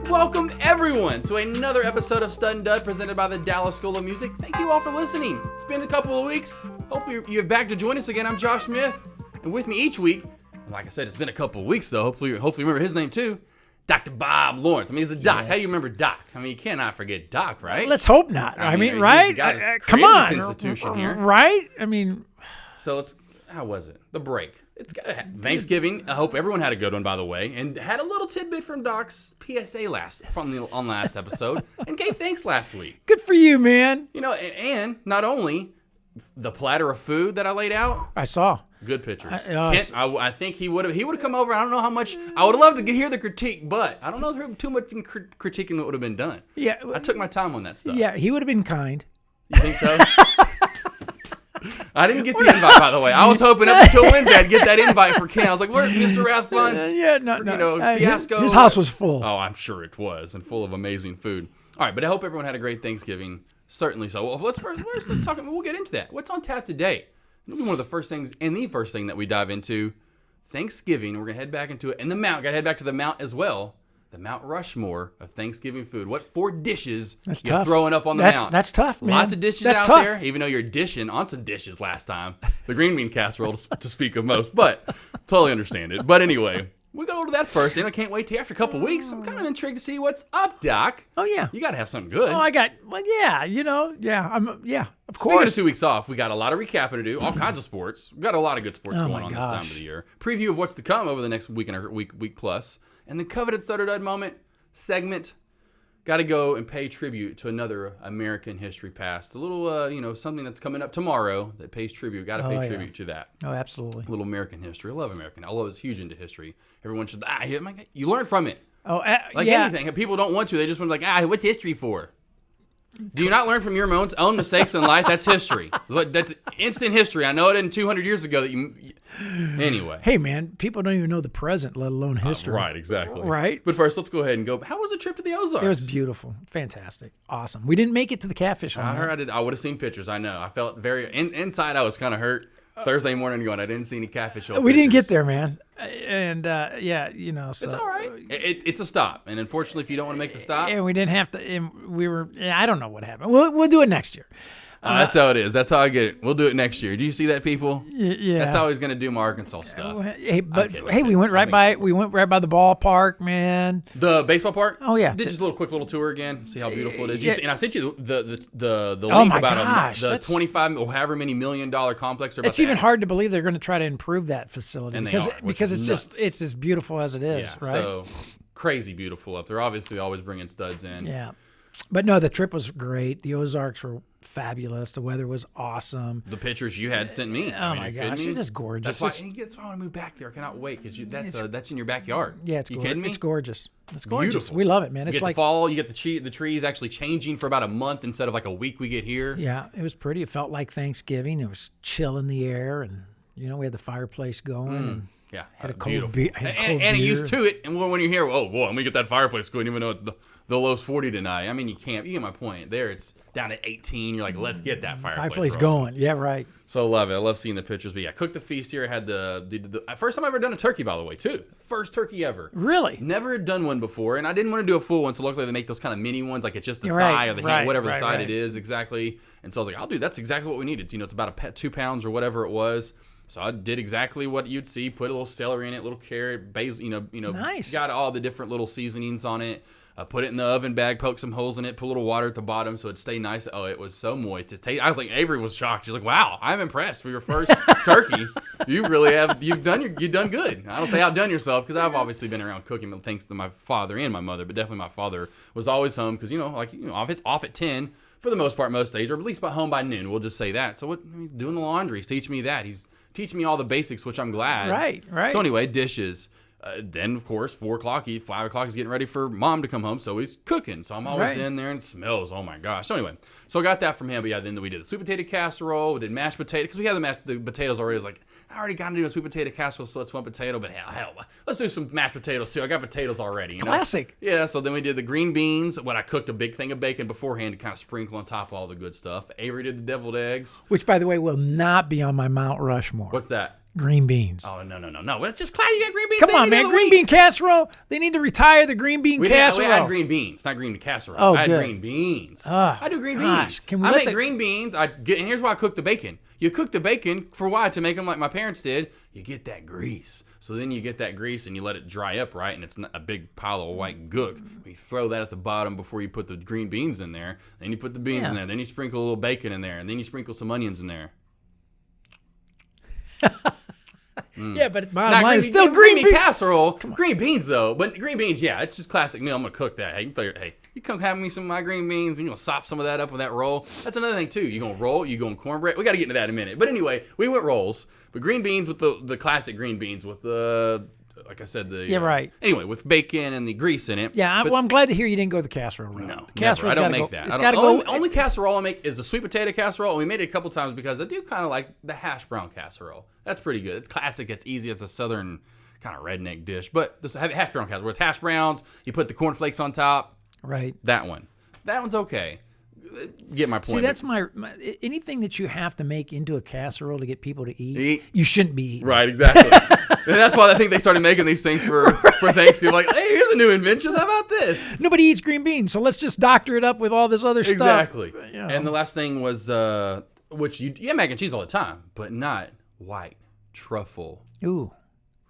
Welcome, everyone, to another episode of Stud and Dud presented by the Dallas School of Music. Thank you all for listening. It's been a couple of weeks. Hope you're back to join us again. I'm Josh Smith, and with me each week, like I said, it's been a couple of weeks, though. Hopefully you remember his name, too. Dr. Bob Lawrence. I mean, he's the doc. Yes. How do you remember Doc? I mean, you cannot forget Doc, right? Let's hope not. I mean, right? He's the guy that come created on. This institution here. Right? I mean. So how was it? The break. It's Thanksgiving. I hope everyone had a good one, by the way, and had a little tidbit from Doc's PSA on last episode, and gave thanks last week. Good for you, man. You know, and not only the platter of food that I laid out. I saw. Good pictures. I think he would have come over. I don't know how much. I would have loved to hear the critique, but I don't know if too much critiquing what would have been done. Yeah, I took my time on that stuff. Yeah, he would have been kind. You think so? I didn't get the invite, by the way. I was hoping up until Wednesday I'd get that invite for Ken. I was like, "Where, Mr. Rathbun's? Fiasco." His house was full. Oh, I'm sure it was, and full of amazing food. All right, but I hope everyone had a great Thanksgiving. Certainly so. Well, let's talk. We'll get into that. What's on tap today? It'll be one of the first things, and the first thing that we dive into, Thanksgiving. We're gonna head back into it, and the Mount. Got to head back to the Mount as well. The Mount Rushmore of Thanksgiving food. What 4 dishes you're throwing up on the Mount? That's tough, man. Lots of dishes out there, even though you're dishing on some dishes last time. The green bean casserole to speak of most, but totally understand it. But anyway, we'll go to that first, and I can't wait till after a couple weeks. I'm kind of intrigued to see what's up, Doc. Oh, yeah. You got to have something good. Oh, of course. Speaking of 2 weeks off, we got a lot of recapping to do, all kinds of sports. We've got a lot of good sports going on this time of the year. Preview of what's to come over the next week and week plus. And the coveted Stud or Dud moment segment. Got to go and pay tribute to another American history past. A little, something that's coming up tomorrow that pays tribute. Got to pay tribute to that. Oh, absolutely. A little American history. I love American. I was huge into history. Everyone should, you learn from it. Oh, anything. People don't want to. They just want to what's history for? Do you not learn from your own mistakes in life? That's history. That's instant history. I know it in 200 years ago that you... Anyway. Hey, man, people don't even know the present, let alone history. Right, exactly. Right? But first, let's go ahead and go. How was the trip to the Ozarks? It was beautiful. Fantastic. Awesome. We didn't make it to the catfish hunt. I heard I would have seen pictures. I know. I felt very... Inside, I was kind of hurt. Thursday morning going, I didn't see any catfish. We didn't get there, man. And, so. It's all right. It's a stop. And unfortunately, if you don't want to make the stop. And we didn't have to, and we were, I don't know what happened. We'll do it next year. That's how it is. That's how I get it. We'll do it next year. Do you see that, people? Yeah. That's how he's going to do my Arkansas stuff. Hey, we went right by the ballpark, man. The baseball park? Oh yeah. Did just a quick little tour again. See how beautiful it is. And I sent you the link about the $25 or however many $1 million complex. It's even hard to believe they're going to try to improve that facility because it's as beautiful as it is, right? So crazy beautiful up there. Obviously, always bringing studs in. Yeah. But no, the trip was great. The Ozarks were fabulous. The weather was awesome. The pictures you had sent me. My gosh, it's just gorgeous. That's why I want to move back there. I cannot wait because that's in your backyard. Yeah, it's kidding me? It's gorgeous. It's gorgeous. Beautiful. We love it, man. It's like the fall. You get the trees actually changing for about a month instead of like a week we get here. Yeah, it was pretty. It felt like Thanksgiving. It was chill in the air, and we had the fireplace going. And had a cold beer. And it used to it. And when you're here, let me get that fireplace going, even though the low's 40 tonight. I mean, you can't. You get my point. There, it's down at 18. You're like, let's get that fireplace going. Yeah, right. So I love it. I love seeing the pictures. But yeah, cooked the feast here. I had the first time I've ever done a turkey, by the way, too. First turkey ever. Really? Never had done one before, and I didn't want to do a full one. So luckily they make those kind of mini ones, like it's just the thigh or the hand, whatever the side it is exactly. And so I was like, that's exactly what we needed. It's about 2 pounds or whatever it was. So I did exactly what you'd see. Put a little celery in it, little carrot, basil. Nice. Got all the different little seasonings on it. Put it in the oven bag, poke some holes in it, put a little water at the bottom so it'd stay nice. Oh, it was so moist. I was like, Avery was shocked. She's like, wow, I'm impressed for your first turkey. You really have, you've done good. I don't say outdone yourself because I've obviously been around cooking, but thanks to my father and my mother, but definitely my father was always home because, off at 10 for the most part most days, or at least home by noon. We'll just say that. So he's doing the laundry. He's teaching me that. He's teaching me all the basics, which I'm glad. Right. So anyway, dishes. Then, of course, 4 o'clock, 5 o'clock, he's getting ready for mom to come home, so he's cooking. So I'm always in there and it smells. Oh, my gosh. So anyway, so I got that from him. But yeah, then we did the sweet potato casserole. We did mashed potato because we had the potatoes already. I was like, I already got to do a sweet potato casserole, so let's one potato. But hell, let's do some mashed potatoes, too. I got potatoes already. Classic. Yeah, so then we did the green beans. What I cooked a big thing of bacon beforehand to kind of sprinkle on top of all the good stuff. Avery did the deviled eggs. Which, by the way, will not be on my Mount Rushmore. What's that? Green beans. Oh, no. It's just classic. You got green beans. Come on, man. Green bean casserole. They need to retire the green bean casserole. We had green beans, not green casserole. Oh, I had good. green beans. I do green beans. Can we I make green beans. And here's why I cook the bacon. You cook the bacon for why? To make them like my parents did. You get that grease. So then you get that grease and you let it dry up, right? And it's not a big pile of white gook. You throw that at the bottom before you put the green beans in there. Then you put the beans in there. Then you sprinkle a little bacon in there. And then you sprinkle some onions in there. Yeah, but bottom line is still green bean casserole. Green beans though, but green beans, yeah, it's just classic meal. I'm gonna cook that. Hey, you come have me some of my green beans, and you're gonna sop some of that up with that roll. That's another thing too. You gonna roll, you going cornbread. We got to get into that in a minute. But anyway, we went rolls, but green beans with the classic green beans with the. Like I said, right. Anyway, with bacon and the grease in it. Yeah, I'm glad to hear you didn't go the casserole route. No, never. I don't make that. It's got to go. Only casserole I make is the sweet potato casserole, and we made it a couple times because I do kind of like the hash brown casserole. That's pretty good. It's classic. It's easy. It's a southern kind of redneck dish. But this hash brown casserole, it's hash browns. You put the cornflakes on top. Right. That one's okay. Get my point. See, that's my anything that you have to make into a casserole to get people to eat. You shouldn't be eating. Right, exactly. And that's why I think they started making these things for Thanksgiving. Like, hey, here's a new invention. How about this? Nobody eats green beans, so let's just doctor it up with all this other stuff. Exactly. Yeah. And the last thing was, which you have mac and cheese all the time, but not white truffle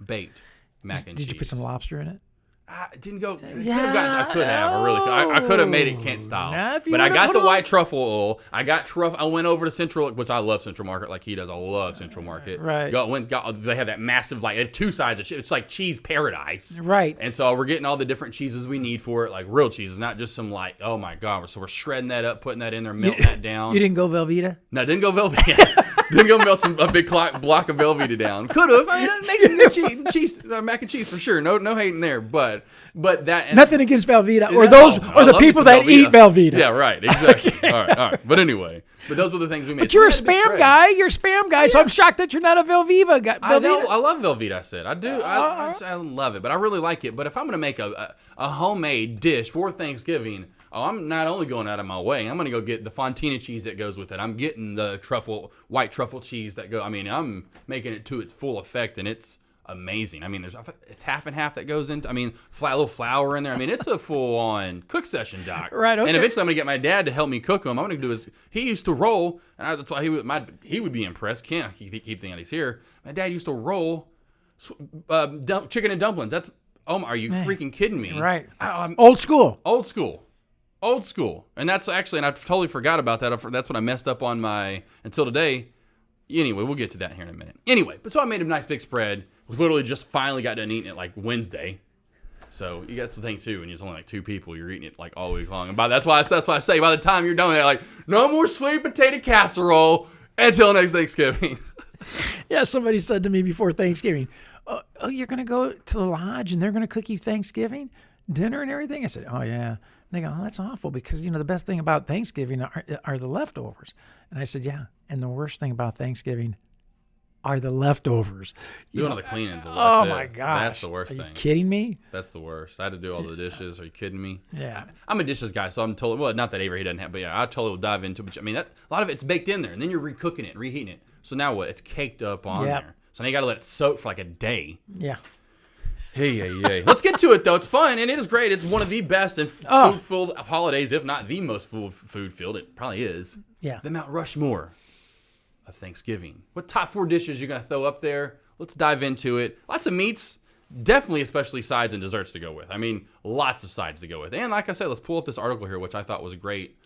baked mac and cheese. Did you put some lobster in it? I didn't go. I could have. I could have made it Kent style. But I got the white truffle oil. I got truffle. I went over to Central, which I love Central Market like he does. I love Central Market. Right. They have that massive, like, they have two sides of cheese. It's like cheese paradise. Right. And so we're getting all the different cheeses we need for it, like real cheeses, not just some like, oh my God. So we're shredding that up, putting that in there, melting that down. You didn't go Velveeta? No, I didn't go Velveeta. Didn't go melt a big block of Velveeta down. Could have. I mean, it makes some good cheese, mac and cheese for sure. No hating there, but that. Nothing against Velveeta or the people that eat Velveeta. Yeah, right. Exactly. Okay. All right. But anyway, those were the things we made. But you're a spam guy. You're a spam guy, so I'm shocked that you're not a Velveeta guy. I love Velveeta. I said I do. I love it, but I really like it. But if I'm gonna make a homemade dish for Thanksgiving. I'm not only going out of my way. I'm going to go get the fontina cheese that goes with it. I'm getting the white truffle cheese that goes. I mean, I'm making it to its full effect, and it's amazing. I mean, it's half and half that goes into. I mean, a little flour in there. I mean, it's a full-on cook session, Doc. Right. Okay. And eventually, I'm going to get my dad to help me cook them. I'm going to do he used to roll, and that's why he would be impressed. Can't keep thinking that he's here. My dad used to roll chicken and dumplings. That's are you freaking kidding me? Right. Old school. Old school. And that's actually, and I totally forgot about that. That's what I messed up on until today. Anyway, we'll get to that here in a minute. Anyway, so I made a nice big spread. We literally just finally got done eating it like Wednesday. So you got some thing too, and there's only like 2 people. You're eating it like all week long. And that's why I say by the time you're done, they're like, no more sweet potato casserole until next Thanksgiving. Yeah, somebody said to me before Thanksgiving, oh, you're going to go to the lodge and they're going to cook you Thanksgiving dinner and everything? I said, oh, yeah. And they go, oh, that's awful because, the best thing about Thanksgiving are the leftovers. And I said, yeah, and the worst thing about Thanksgiving are the leftovers. Doing all the cleanings. Oh, my gosh. That's the worst thing. Are you kidding me? That's the worst. I had to do all the dishes. Are you kidding me? Yeah. I'm a dishes guy, so I'm totally, well, not that Avery doesn't have, but yeah, I totally will dive into it. But I mean, a lot of it's baked in there, and then you're recooking it, reheating it. So now what? It's caked up on there. So now you got to let it soak for like a day. Yeah. Hey. Let's get to it, though. It's fun, and it is great. It's one of the best and food-filled holidays, if not the most food-filled. It probably is. Yeah. The Mount Rushmore of Thanksgiving. What top 4 dishes you're going to throw up there? Let's dive into it. Lots of meats, definitely especially sides and desserts to go with. I mean, lots of sides to go with. And like I said, let's pull up this article here, which I thought was great.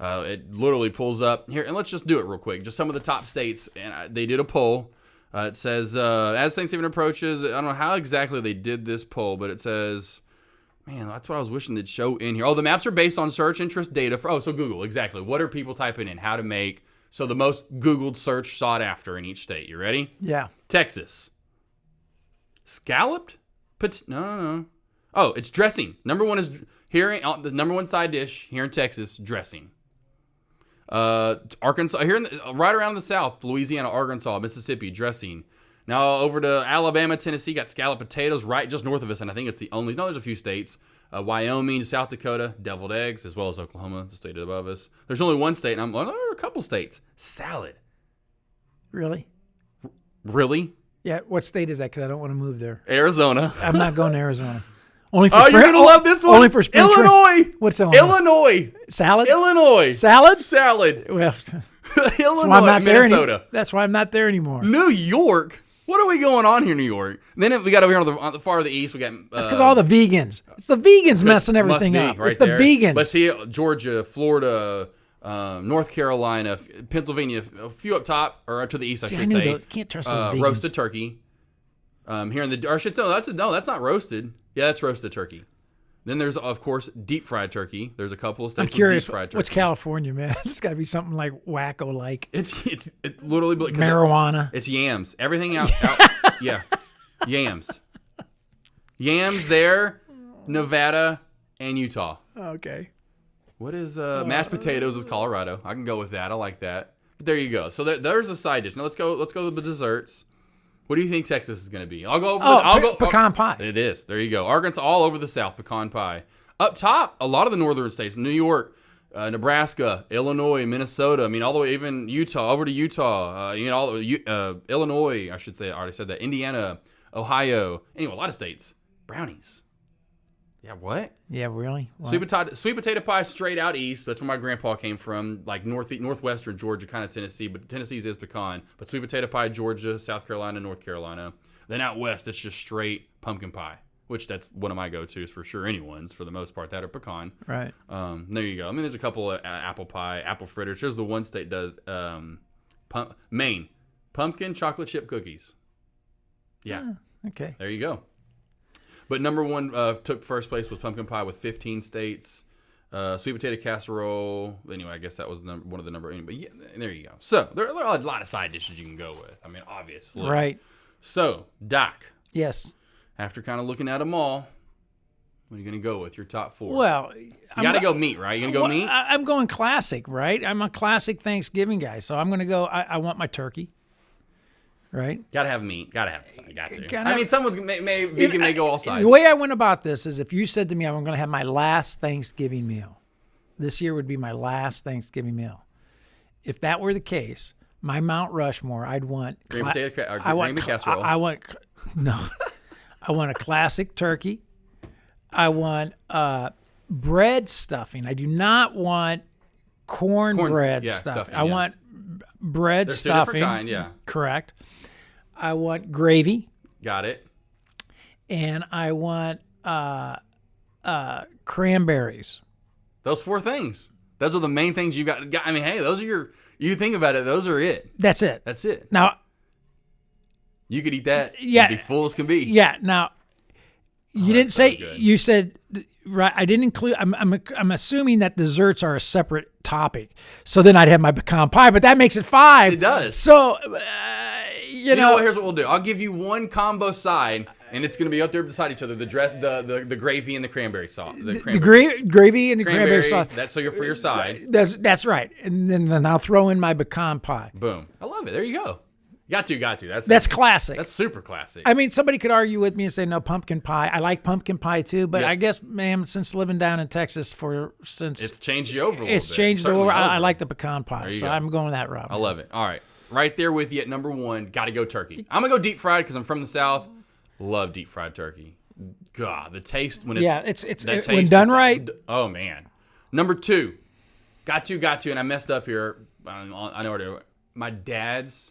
It literally pulls up here, and let's just do it real quick. Just some of the top states, and they did a poll. It says, as Thanksgiving approaches, I don't know how exactly they did this poll, but it says, man, that's what I was wishing they'd show in here. Oh, the maps are based on search interest data. So Google, exactly. What are people typing in? How to make, so the most Googled search sought after in each state. You ready? Yeah. Texas. Scalloped? No. Oh, it's dressing. Number 1 is here, the number 1 side dish here in Texas, dressing. Arkansas, right around the south, Louisiana, Arkansas, Mississippi, dressing. Now over to Alabama, Tennessee, got scalloped potatoes right just north of us, and I think it's there's a few states. Wyoming, South Dakota, deviled eggs, as well as Oklahoma, the state above us. There's only one state, and there are a couple states. Salad. Really? Really? Yeah, what state is that? Because I don't want to move there. Arizona. I'm not going to Arizona. Only for Oh, you're gonna love this one. Only for spring training. Illinois. What's Illinois? Illinois. Salad? Illinois. Salad? Salad. Well, Illinois. why I'm not there Minnesota. that's why I'm not there anymore. New York. What are we going on here, New York? Then we got over here on the far of the east. We got. That's because all the vegans. It's the vegans messing everything up. Right it's the there. vegans. But see, Georgia, Florida, North Carolina, Pennsylvania, a few up top or up to the east. See, I I should knew say. can't trust those vegans. Roasted turkey. Here in the, or I should say, that's not roasted. Yeah, that's roasted turkey. Then there's, of course, deep fried turkey. There's a couple of states I'm curious. with deep fried turkey. What's California, man? It's got to be something like wacko, like It's literally marijuana. It's yams. Everything out yeah, yams. Yams there, Nevada and Utah. Okay. What is mashed potatoes is Colorado. I can go with that. I like that. But there you go. So there's a side dish. Now let's go with the desserts. What do you think Texas is going to be? I'll go pecan pie. It is. There you go. Arkansas, all over the South, pecan pie. Up top, a lot of the northern states, New York, Nebraska, Illinois, Minnesota. I mean, all the way even Utah, over to Utah. Illinois, I should say. I already said that. Indiana, Ohio. Anyway, a lot of states. Brownies. Yeah, what? Yeah, really? What? Sweet potato pie straight out east. That's where my grandpa came from, like northwestern Georgia, kind of Tennessee. But Tennessee's is pecan. But sweet potato pie, Georgia, South Carolina, North Carolina. Then out west, it's just straight pumpkin pie, which that's one of my go-tos for sure. Anyone's, for the most part, that or pecan. Right. There you go. I mean, there's a couple of apple pie, apple fritters. Here's the one state does Maine, pumpkin chocolate chip cookies. Yeah. Okay. There you go. But number one took first place was pumpkin pie with 15 states. Sweet potato casserole. Anyway, I guess that was one of the number. But yeah, there you go. So there are a lot of side dishes you can go with. I mean, obviously. Right. So, Doc. Yes. After kind of looking at them all, what are you going to go with? Your top four? Well, you got to go meat, right? You going to go meat? I'm going classic, right? I'm a classic Thanksgiving guy. So I'm going to go, I want my turkey. Right? Gotta have meat. Gotta have side. Got to. I mean, someone's may go all sides. The way I went about this is if you said to me, I'm going to have my last Thanksgiving meal. This year would be my last Thanksgiving meal. If that were the case, my Mount Rushmore, I'd want green casserole. I want a classic turkey. I want bread stuffing. I do not want cornbread stuffing. I want bread There's stuffing. Two different kind, yeah. Correct. I want gravy. Got it. And I want cranberries. Those four things. Those are the main things you got. I mean, hey, those are you think about it, those are it. That's it. That's it. Now, you could eat that. Yeah. Be full as can be. Yeah. Now, you didn't say, so you said, right, I didn't include, I'm assuming that desserts are a separate topic. So then I'd have my pecan pie, but that makes it 5. It does. So, you know what? Here's what we'll do. I'll give you one combo side, and it's going to be up there beside each other. The gravy and the cranberry sauce. The gravy and the cranberry sauce. That's so you're for your side. That's right. And then I'll throw in my pecan pie. Boom. I love it. There you go. Got to. That's classic. That's super classic. I mean, somebody could argue with me and say, no, pumpkin pie. I like pumpkin pie too, but I guess, man, since living down in Texas it's changed you over a little bit. It's changed over. I like the pecan pie, so I'm going that route. I love it. All right. Right there with you at number 1. Got to go turkey. I'm going to go deep fried because I'm from the South. Love deep fried turkey. God, the taste when it's when done right. Oh, man. Number 2. Got to, and I messed up here. I know where my dad's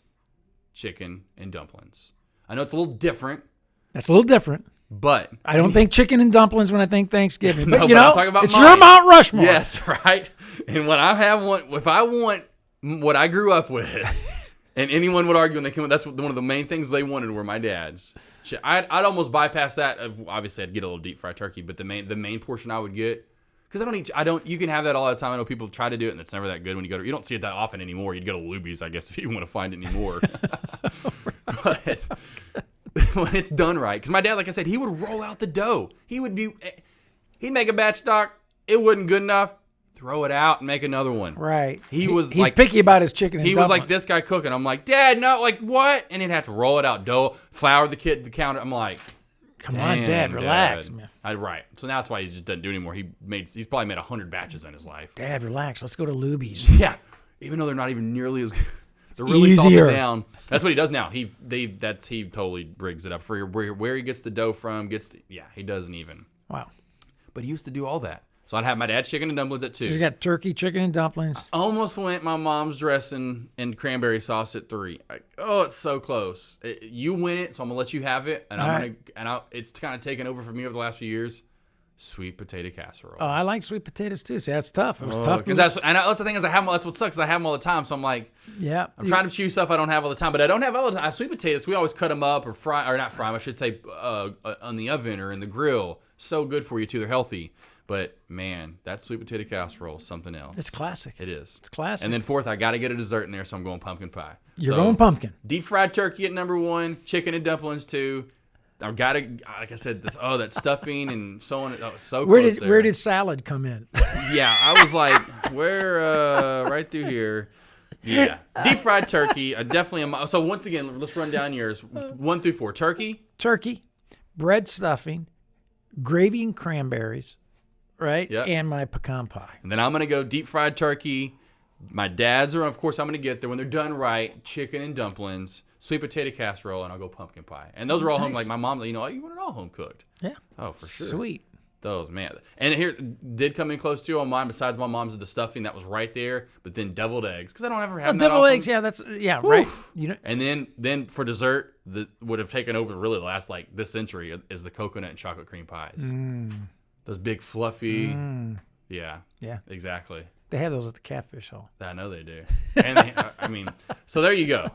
chicken and dumplings. I know it's a little different. That's a little different. But I don't think chicken and dumplings when I think Thanksgiving. No, but you know, I'm talking about it's mine. your Mount Rushmore. Yes, right. And when I have one, if I want what I grew up with, and anyone would argue when they came, that's one of the main things they wanted were my dad's. I'd almost bypass that. Obviously, I'd get a little deep fried turkey, but the main portion I would get. Because you can have that all the time. I know people try to do it, and it's never that good when you go to, you don't see it that often anymore. You'd go to Luby's, I guess, if you want to find it anymore. But when it's done right, because my dad, like I said, he would roll out the dough. He'd make a batch stock. It wasn't good enough. Throw it out and make another one. Right. He's picky about his chicken and He was like this guy cooking. I'm like, Dad, no, like what? And he'd have to roll it out, dough, flour the counter. I'm like, come on, Dad, relax, man. Right. So now that's why he just doesn't do it anymore. He's probably made 100 batches in his life. Dad, relax. Let's go to Luby's. Yeah. Even though they're not even nearly as good. They're really salted easier. down. That's what he does now. He totally rigs it up for where he gets the dough from. He doesn't even. Wow. But he used to do all that. So I'd have my dad's chicken and dumplings at 2. So you got turkey, chicken, and dumplings. Almost went my mom's dressing and cranberry sauce at 3. It's so close. You win it, so I'm gonna let you have it, and it's kind of taken over for me over the last few years. Sweet potato casserole. Oh, I like sweet potatoes too. See, that's tough. It was tough. That's the thing is that's what sucks. I have them all the time, so I'm like, yeah. I'm trying to choose stuff I don't have all the time, but I don't have all the time. Sweet potatoes, we always cut them up or not fry them, I should say, on the oven or in the grill. So good for you too. They're healthy. But man, that sweet potato casserole is something else. It's classic. It is. It's classic. And then 4th, I got to get a dessert in there, so I'm going pumpkin pie. You're going pumpkin. Deep fried turkey at number 1, chicken and dumplings 2. I've got to, like I said, that stuffing and so on. That was so close there. Where did salad come in? Yeah, I was like, where? Right through here. Yeah, deep fried turkey. I definitely am. So once again, let's run down yours. 1 through 4. Turkey, bread stuffing, gravy and cranberries, right? Yep. And my pecan pie. And then I'm gonna go deep fried turkey. My dad's are, of course, I'm gonna get there when they're done right. Chicken and dumplings, sweet potato casserole, and I'll go pumpkin pie. And those are all home. Like my mom, you want it all home cooked. Yeah. Oh, for sure. Sweet. Those, man. And here did come in close too on mine. Besides my mom's, the stuffing that was right there, but then deviled eggs because I don't ever have that deviled often. eggs. Yeah, right. And then for dessert, that would have taken over really the last this century is the coconut and chocolate cream pies. Those big fluffy. Yeah. Yeah. Exactly. They have those at the Catfish Hall. I know they do. And so there you go.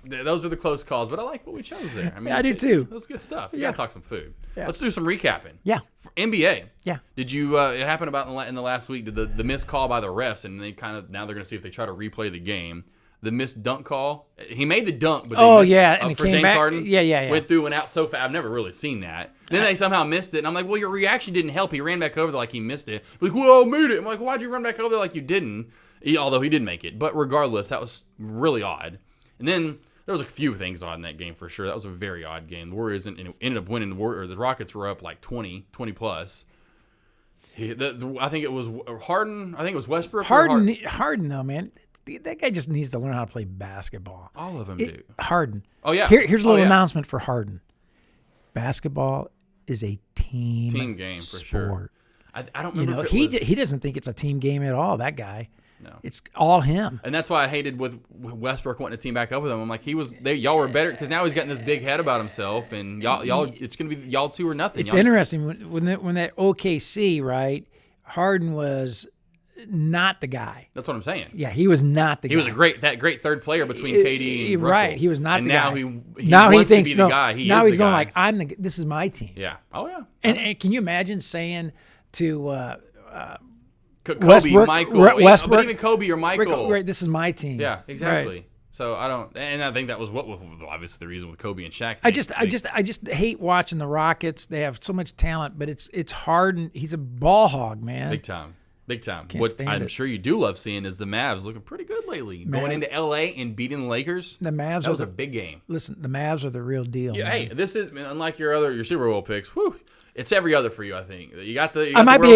Those are the close calls, but I like what we chose there. I do too. That was good stuff. You Yeah. got to talk some food. Yeah. Let's do some recapping. Yeah. For NBA. Yeah. Did you, it happened about in the last week, the missed call by the refs, and they now they're going to see if they try to replay the game. The missed dunk call. He made the dunk, but they missed, and it for came James back. Harden. Yeah. Went through and out so fast. I've never really seen that. Then they somehow missed it, and I'm like, well, your reaction didn't help. He ran back over there like he missed it. Like, well, I made it. I'm like, why'd you run back over there like you didn't? Although he did make it. But regardless, that was really odd. And then there was a few things odd in that game for sure. That was a very odd game. The Warriors ended up winning. The Rockets were up like 20 plus. I think it was Harden. I think it was Westbrook. Harden though, man. That guy just needs to learn how to play basketball. All of them do. Harden. Oh, yeah. Here's a little announcement for Harden. Basketball is a team game for sport. sure. I don't remember if he doesn't think it's a team game at all, that guy. No. It's all him. And that's why I hated with Westbrook wanting to team back up with him. I'm like, y'all were better because now he's getting this big head about himself, and y'all it's going to be y'all two or nothing. It's interesting when that OKC, right? Harden was not the guy. That's what I'm saying. Yeah, he was not the guy. He was a great third player between KD and Russell. Right, he was not the guy. Now he thinks to be the guy. Now he's going like, this is my team. Yeah. Oh yeah. And can you imagine saying to Kobe, Westbrook, Michael, Westbrook, but even Kobe or Michael. Right, this is my team. Yeah, exactly. Right. So I think that was what was obviously the reason with Kobe and Shaq. I just hate watching the Rockets. They have so much talent, but it's hard, and he's a ball hog, man. Big time. Can't What stand I'm it. sure you do love seeing is the Mavs looking pretty good lately. Going into LA and beating the Lakers. The Mavs that was a big game. Listen, the Mavs are the real deal. Yeah, man. hey, this is unlike your Super Bowl picks. Whew, it's every other for you. I think you got the. I might be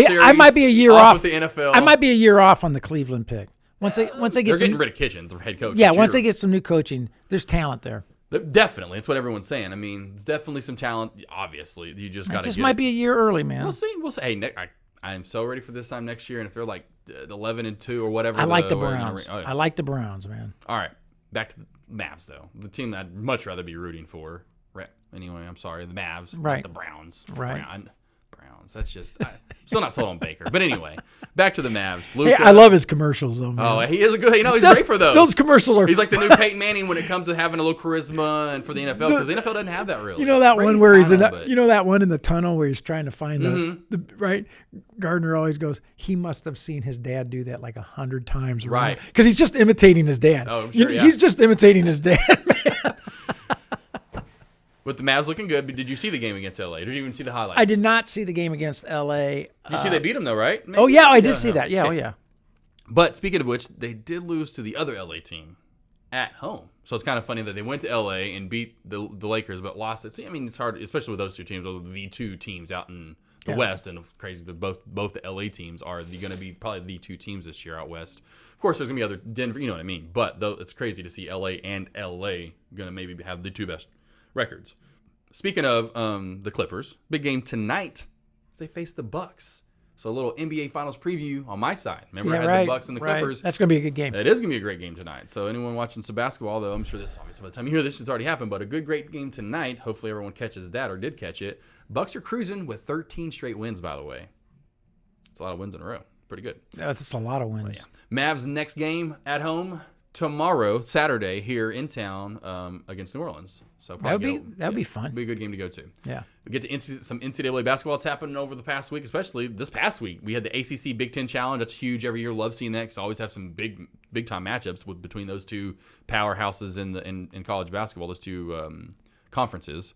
a year off with the NFL. I might be a year off on the Cleveland pick. Once they they're getting rid of Kitchens, head coach. Yeah, once they get some new coaching, there's talent there. Definitely, it's what everyone's saying. I mean, it's definitely some talent. Obviously, you just got to. Just might be a year early, man. We'll see. Hey, I'm so ready for this time next year, and if they're like 11-2 or whatever. I like the Browns. I like the Browns, man. All right, back to the Mavs though. The team that I'd much rather be rooting for. Right. Anyway, I'm sorry, the Mavs, right? Not the Browns. Right. Browns. That's just still not sold on Baker. But anyway, back to the Mavs. Hey, Luka, I love his commercials though, man. Oh, he is a good. He's great for those. Those commercials are. He's like the new Peyton Manning when it comes to having a little charisma and for the NFL because the NFL doesn't have that really. You know that Brady's one where he's in kinda, you know that one in the tunnel where he's trying to find Mm-hmm. the right. Gardner always goes, he must have seen his dad do that like 100 times, right? Because he's just imitating his dad. Oh, I'm sure, yeah. He's just imitating his dad, man. With the Mavs looking good, but did you see the game against LA? Did you even see the highlights? I did not see the game against LA. You see they beat them though, right? Maybe? Oh yeah, I did see that. Yeah, okay. Oh yeah. But speaking of which, they did lose to the other LA team at home. So it's kind of funny that they went to LA and beat the Lakers, but lost it. See, I mean, it's hard, especially with those two teams. Those are the two teams out in the West, and crazy that both the LA teams are going to be probably the two teams this year out West. Of course, there's going to be other Denver, you know what I mean? But though it's crazy to see LA and LA going to maybe have the two best records. Speaking of the Clippers, big game tonight as they face the Bucks. So a little NBA Finals preview on my side. Remember, I had the Bucks and the Clippers. That's going to be a good game. It is going to be a great game tonight. So anyone watching some basketball, though, I'm sure this, obviously by the time you hear this, it's already happened, but a great game tonight. Hopefully everyone catches that or did catch it. Bucks are cruising with 13 straight wins, by the way. It's a lot of wins in a row. Pretty good. That's a lot of wins. Well, yeah. Mavs next game at home tomorrow, Saturday, here in town against New Orleans. So that would be fun. It'll be a good game to go to. Yeah. We get to some NCAA basketball that's happening over the past week, especially this past week. We had the ACC Big Ten Challenge. That's huge every year. Love seeing that because I always have some big time matchups between those two powerhouses in college basketball, those two conferences.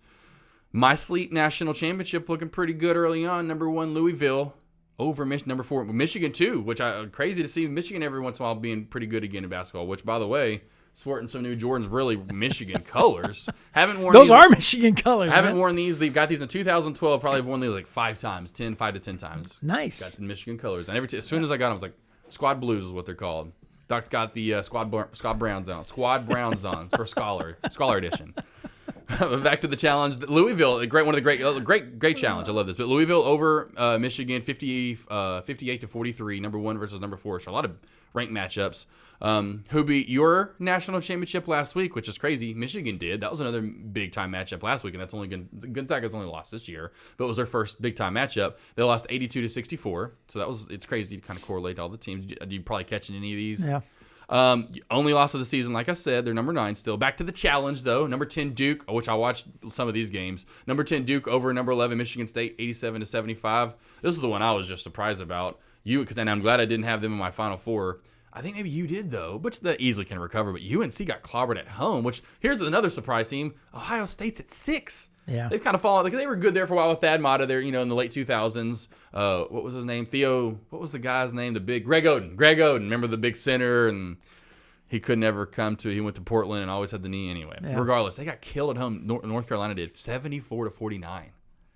My Sleep National Championship looking pretty good early on. Number 1, Louisville over number 4, Michigan too, which crazy to see Michigan every once in a while being pretty good again in basketball, which, by the way, sporting some new Jordans, really Michigan colors. Haven't worn those these. Are Michigan colors. Haven't worn these. They've got these in 2012. Probably have worn these like 5 to 10 times. Nice. Got the Michigan colors, and as soon as I got them, I was like, Squad Blues is what they're called. Doc's got the Squad Browns on. Squad Browns on for Scholar edition. Back to the challenge. Louisville, one of the great challenge. I love this. But Louisville over Michigan, 58 to 43. Number 1 versus number 4. So a lot of ranked matchups. Who beat your national championship last week, which is crazy. Michigan did. That was another big time matchup last week, and that's only Gonzaga's only lost this year, but it was their first big time matchup. They lost 82 to 64. So it's crazy to kind of correlate all the teams. Are you probably catching any of these? Yeah. Only loss of the season, like I said, they're number 9 still. Back to the challenge, though. Number 10 Duke, which I watched some of these games. Number 10 Duke over number 11 Michigan State, 87 to 75. This is the one I was just surprised about. And I'm glad I didn't have them in my Final Four. I think maybe you did, though, which they easily can recover. But UNC got clobbered at home, which here's another surprise team. Ohio State's at 6. Yeah. They've kind of fallen. They were good there for a while with Thad Matta there, in the late 2000s. What was his name? Theo. What was the guy's name? The big Greg Oden. Remember the big center, and he could never he went to Portland and always had the knee anyway. Yeah. Regardless, they got killed at home. North Carolina did 74 to 49.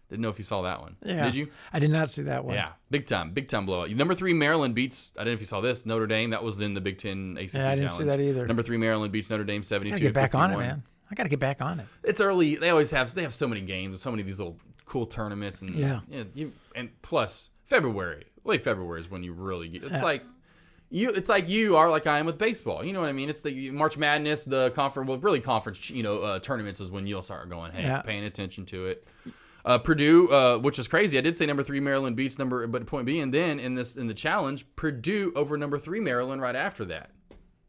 Didn't know if you saw that one. Yeah. Did you? I did not see that one. Yeah, big time blowout. Number 3 Maryland beats. I don't know if you saw this. Notre Dame. That was in the Big Ten ACC Challenge. I didn't see that either. Number 3 Maryland beats Notre Dame 72 to 51. I gotta get back on it, man. I gotta get back on it. It's early. They have so many games, so many of these little cool tournaments, and and plus late February is when you really get. It's like. It's like you are like I am with baseball. You know what I mean? It's the March Madness, the conference. Well, really conference. Tournaments is when you'll start going, paying attention to it. Purdue, which is crazy. I did say number 3 Maryland beats but point being then in the challenge, Purdue over number 3 Maryland right after that.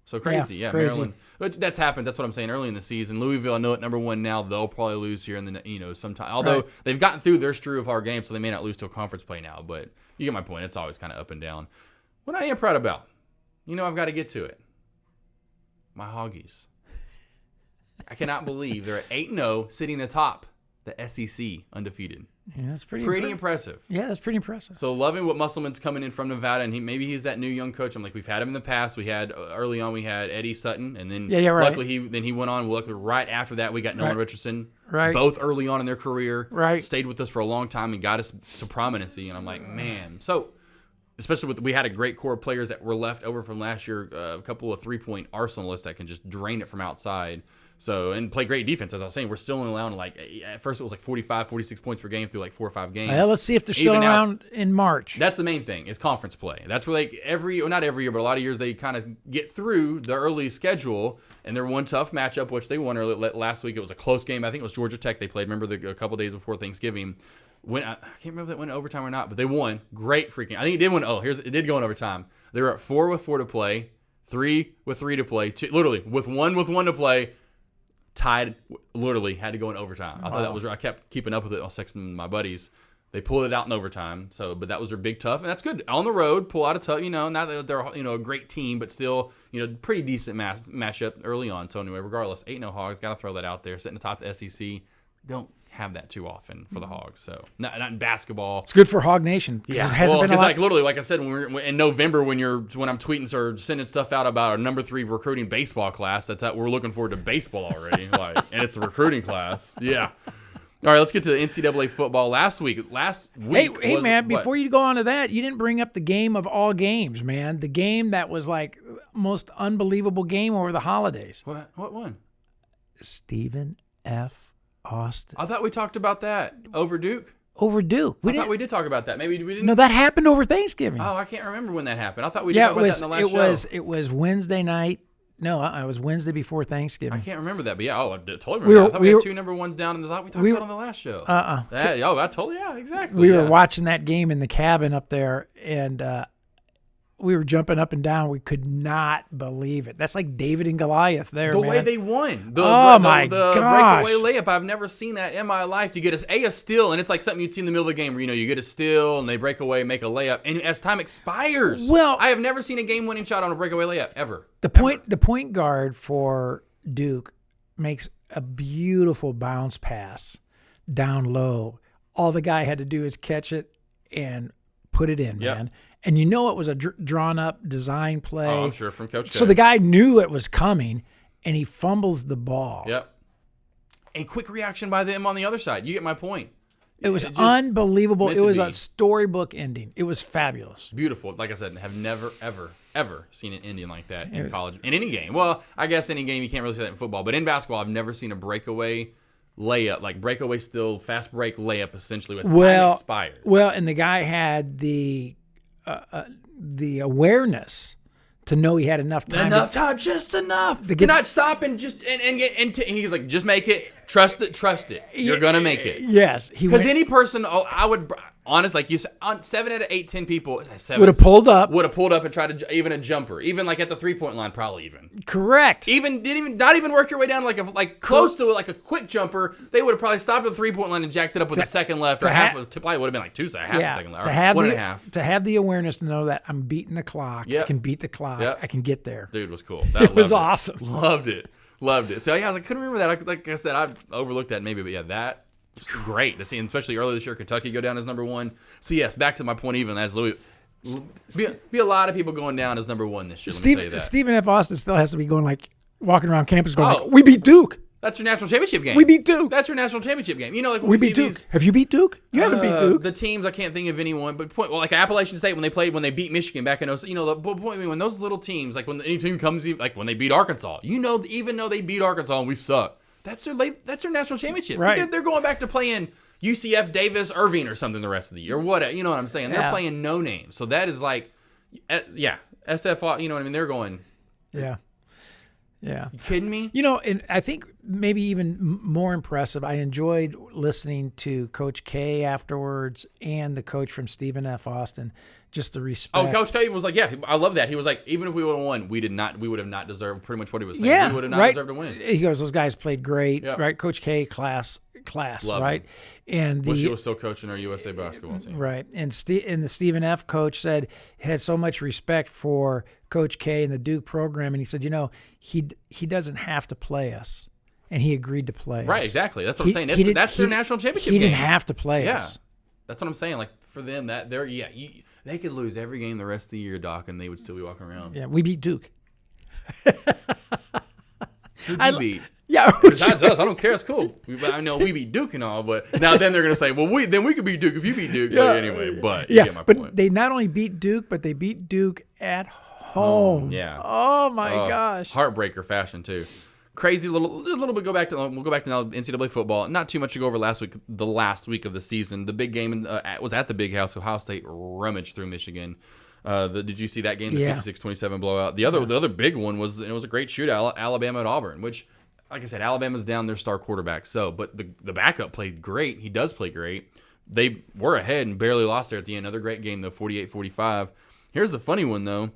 So crazy, crazy. Maryland. Which that's happened. That's what I'm saying early in the season. Louisville, I know at number 1 now. They'll probably lose here in the sometime. Although they've gotten through their strew of hard games, so they may not lose to a conference play now. But you get my point. It's always kind of up and down. What I am proud about. I've got to get to it. My Hoggies. I cannot believe they're at 8-0, sitting atop the SEC undefeated. Yeah, that's pretty impressive. Yeah, that's pretty impressive. So loving what Musselman's coming in from Nevada, and maybe he's that new young coach. I'm like, we've had him in the past. We had early on, we had Eddie Sutton, and then luckily he went on. Luckily, right after that, we got Nolan Richardson. Right. Both early on in their career. Right. Stayed with us for a long time and got us to prominency. And I'm like, man. So. Especially we had a great core of players that were left over from last year, a couple of 3-point arsenalists that can just drain it from outside. So, and play great defense, as I was saying. We're still only allowing, at first it was 45, 46 points per game through 4 or 5 games. Well, let's see if they're still around in March. That's the main thing, is conference play. That's where not every year, but a lot of years they kind of get through the early schedule, and they're one tough matchup, which they won early. Last week it was a close game. I think it was Georgia Tech they played. Remember a couple days before Thanksgiving. I can't remember if that went overtime or not, but they won. Great freaking. I think it did win. It did go in overtime. They were at 4 with 4 to play, 3 with 3 to play, literally with 1 to play. Tied, literally had to go in overtime. I thought that was. I kept keeping up with it. I was texting my buddies. They pulled it out in overtime. But that was their big tough, and that's good on the road. Pull out a tough. Not that they're a great team, but still pretty decent matchup early on. So anyway, regardless, 8-0 Hogs. Got to throw that out there. Sitting atop the SEC. Don't have that too often for the Hogs. So not in basketball. It's good for Hog Nation. Yeah, because literally, like I said, when we're in November, when I'm tweeting or sending stuff out about our number 3 recruiting baseball class, we're looking forward to baseball already. And it's a recruiting class. Yeah. All right, let's get to the NCAA football. Last week. Hey, man! Before you go on to that, you didn't bring up the game of all games, man. The game that was like most unbelievable game over the holidays. What one? Stephen F. Austin. I thought we talked about that over Duke. Over Duke. I thought we did talk about that. Maybe we didn't. No, that happened over Thanksgiving. Oh, I can't remember when that happened. I thought we did talk about that in the last show. It was Wednesday night. No, it was Wednesday before Thanksgiving. I can't remember that, but yeah, I totally remember. I thought we had 2 number ones down, and we talked about it on the last show. Exactly. We were watching that game in the cabin up there, and we were jumping up and down. We could not believe it. That's like David and Goliath there, man. The way they won. The breakaway layup. I've never seen that in my life. You get a steal, and it's like something you'd see in the middle of the game where, you get a steal, and they break away, make a layup. And as time expires, I have never seen a game-winning shot on a breakaway layup, ever. The point guard for Duke makes a beautiful bounce pass down low. All the guy had to do is catch it and put it in, man. And it was a drawn-up design play. Oh, I'm sure, from Coach K. So the guy knew it was coming, and he fumbles the ball. Yep. A quick reaction by them on the other side. You get my point. It was unbelievable. It was a storybook ending. It was fabulous. Beautiful. Like I said, have never, ever, ever seen an ending like that in college. In any game. Well, I guess any game, you can't really say that in football. But in basketball, I've never seen a breakaway layup, like breakaway still, fast break layup, essentially, with time expired. Well, and the guy had the awareness to know he had enough time. Just enough to not stop and just and get into. He's like, just make it. Trust it. You're gonna make it. Yes, because any person, I would honest, like you said, 7 out of 8, 10 people would have pulled up and tried to even a jumper, even like at the 3-point line, probably even. Correct. Not even work your way down like close to like a quick jumper. They would have probably stopped at the 3-point line and jacked it up with a second left, or probably would have been like half a second left, or 1.5. To have the awareness to know that I'm beating the clock. I can beat the clock. I can get there. Dude, was cool. It was awesome. Loved it. So yeah, I couldn't remember that. Like I said, I've overlooked that maybe, but yeah, that was great to see, especially earlier this year, Kentucky go down as number 1. So yes, back to my point, even as Louis, be a lot of people going down as number 1 this year. Let me tell you that. Stephen F. Austin still has to be going walking around campus going we beat Duke. That's your national championship game. We beat Duke. That's your national championship game. Like we beat Duke. Have you beat Duke? You haven't beat Duke. The teams, I can't think of anyone, but like Appalachian State when they beat Michigan back in the point when those little teams, like when any team comes, like when they beat Arkansas, even though they beat Arkansas and we suck, that's their national championship. Right. They're going back to playing UCF, Davis, Irving, or something the rest of the year, or what? You know what I'm saying? They're playing no names, so that is like, SFA. You know what I mean? They're going. Yeah. Yeah. You kidding me? And I think maybe even more impressive, I enjoyed listening to Coach K afterwards and the coach from Stephen F. Austin, just the respect. Oh, Coach K was like, yeah, I love that. He was like, even if we would have won, we would have not deserved pretty much what he was saying. We would have not deserved to win. He goes, those guys played great, right? Coach K, class, love right? Him. And wish he was still coaching our USA basketball team. Right. And the Stephen F. coach said he had so much respect for Coach K and the Duke program, and he said, he doesn't have to play us, and he agreed to play us. Right, exactly. That's what I'm saying. That's their national championship game. He didn't have to play us. That's what I'm saying. Like for them, they could lose every game the rest of the year, Doc, and they would still be walking around. Yeah, we beat Duke. Who'd you beat? Yeah, besides us, I don't care. It's cool. I know we beat Duke and all, but now then they're gonna say, well, we could beat Duke if you beat Duke. But anyway, but you get my point. But they not only beat Duke, but they beat Duke at home. Yeah. Oh my gosh. Heartbreaker fashion too. Crazy little bit. We'll go back to now NCAA football. Not too much to go over last week. The last week of the season, the big game was at the Big House. Ohio State rummaged through Michigan. Did you see that game? The 56-27 blowout. The other big one was it was a great shootout. Alabama at Auburn, which, like I said, Alabama's down their star quarterback. But the backup played great. He does play great. They were ahead and barely lost there at the end. Another great game though, 48-45. Here's the funny one though.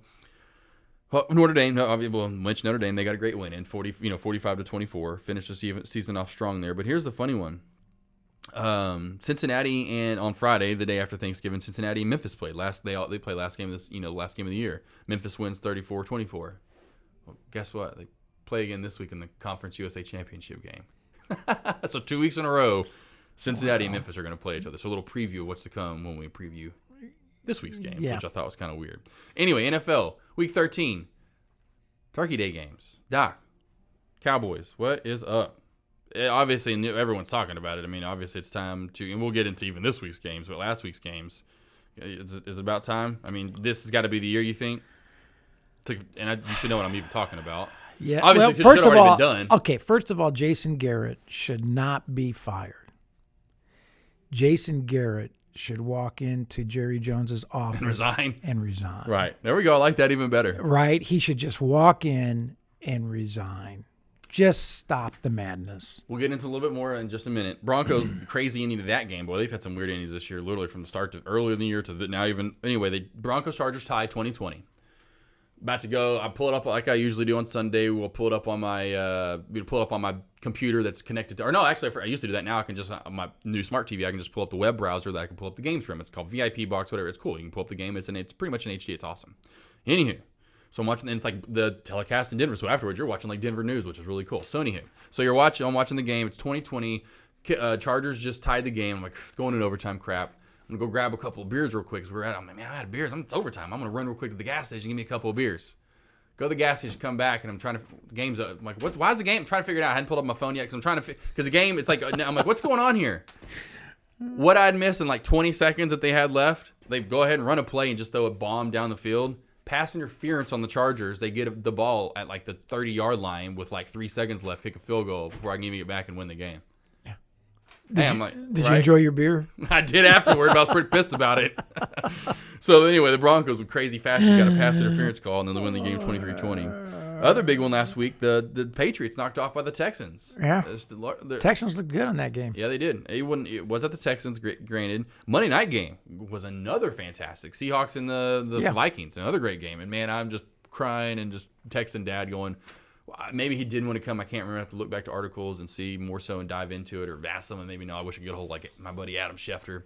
Well, Notre Dame. Notre Dame. They got a great win in 45-24. Finished the season off strong there. But here's the funny one. Cincinnati and on Friday, the day after Thanksgiving, Cincinnati and Memphis played. They played last game of this, last game of the year. Memphis wins 34-24. Well, guess what? They play again this week in the Conference USA Championship game. So 2 weeks in a row, Cincinnati and Memphis are going to play each other. So a little preview of what's to come when we preview this week's game, which I thought was kind of weird. Anyway, NFL Week 13, Turkey Day games. Doc, Cowboys, what is up? obviously everyone's talking about it. I mean, obviously it's time to, and we'll get into even this week's games, but last week's games, is it about time? I mean, this has got to be the year, you think? You should know what I'm even talking about. Yeah. Obviously, well, it should have already been done. Okay, first of all, Jason Garrett should not be fired. Jason Garrett should walk into Jerry Jones's office and resign. Right. There we go. I like that even better. Right. He should just walk in and resign. Just stop the madness. We'll get into a little bit more in just a minute. Broncos, crazy ending to that game. Boy, they've had some weird endings this year, literally from the start to earlier in the year to now even. Anyway, the Broncos-Chargers tie 2020. About to go. I pull it up like I usually do on Sunday. We'll pull it up on my computer that's connected to. Or no, actually, I used to do that. Now I can just on my new smart TV. I can just pull up the web browser that I can pull up the games from. It's called VIP Box, whatever. It's cool. You can pull up the game. It's pretty much in HD. It's awesome. Anywho, so I'm watching. And it's like the telecast in Denver. So afterwards, you're watching like Denver news, which is really cool. So anywho, I'm watching the game. It's 2020. Chargers just tied the game. I'm like going in overtime. Crap. I'm going to go grab a couple of beers real quick. I'm like, man, I had beers. It's overtime. I'm going to run real quick to the gas station, give me a couple of beers. Go to the gas station, come back, and I'm trying to, the game's up. I'm like, why is the game? I'm trying to figure it out. I hadn't pulled up my phone yet because I'm trying to, because the game, it's like, I'm like, what's going on here? What I'd missed in like 20 seconds that they had left, they go ahead and run a play and just throw a bomb down the field. Pass interference on the Chargers. They get the ball at like the 30-yard line with like 3 seconds left, kick a field goal before I can even get back and win the game. Did you enjoy your beer? I did afterward, but I was pretty pissed about it. So anyway, the Broncos were crazy fast. You got a pass interference call, and then they win the game 23-20. Other big one last week, the Patriots knocked off by the Texans. Yeah. Texans looked good on that game. Yeah, they did. It was at the Texans, granted. Monday night game was another fantastic. Seahawks and the Vikings, another great game. And, man, I'm just crying and just texting Dad going, maybe he didn't want to come. I can't remember. I have to look back to articles and see more so and dive into it or ask someone. Maybe no. I wish I could get a hold of like my buddy Adam Schefter,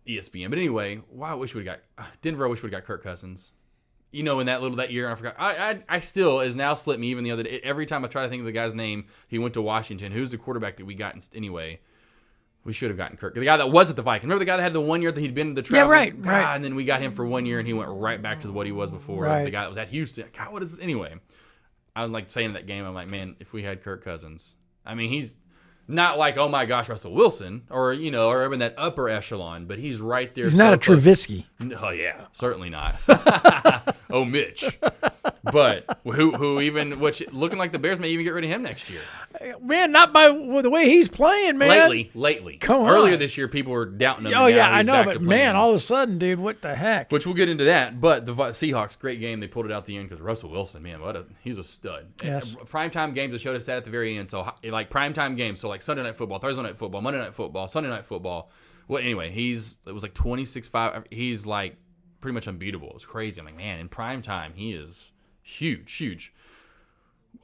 ESPN. But anyway, I wish we got Denver. I wish we got Kirk Cousins. You know, in that year, I forgot. I still is now slipped me even the other day. Every time I try to think of the guy's name, he went to Washington. Who's the quarterback that we got anyway? We should have gotten Kirk. The guy that was at the Vikings. Remember the guy that had the 1 year that he'd been in the travel? Yeah, right. And then we got him for 1 year, and he went right back to what he was before. Right. The guy that was at Houston. God, what is this? Anyway. I was like saying in that game, I'm like, man, if we had Kirk Cousins, I mean, he's not like, oh my gosh, Russell Wilson, or in that upper echelon, but he's right there. He's not a Trubisky. Oh yeah, certainly not. Oh, Mitch. But which looking like the Bears may even get rid of him next year. Man, not by the way he's playing, man. Lately. Come on. Earlier this year, people were doubting him. Oh yeah, I know, but man, all of a sudden, dude, what the heck? Which we'll get into that. But the Seahawks, great game. They pulled it out the end because Russell Wilson, man, he's a stud. Yes. Primetime games, they showed us that at the very end. So like primetime games, so like Sunday Night Football, Thursday Night Football, Monday Night Football, Sunday Night Football. Well, anyway, it was like 26-5. He's like pretty much unbeatable. It's crazy. I'm like, man, in primetime, he is huge.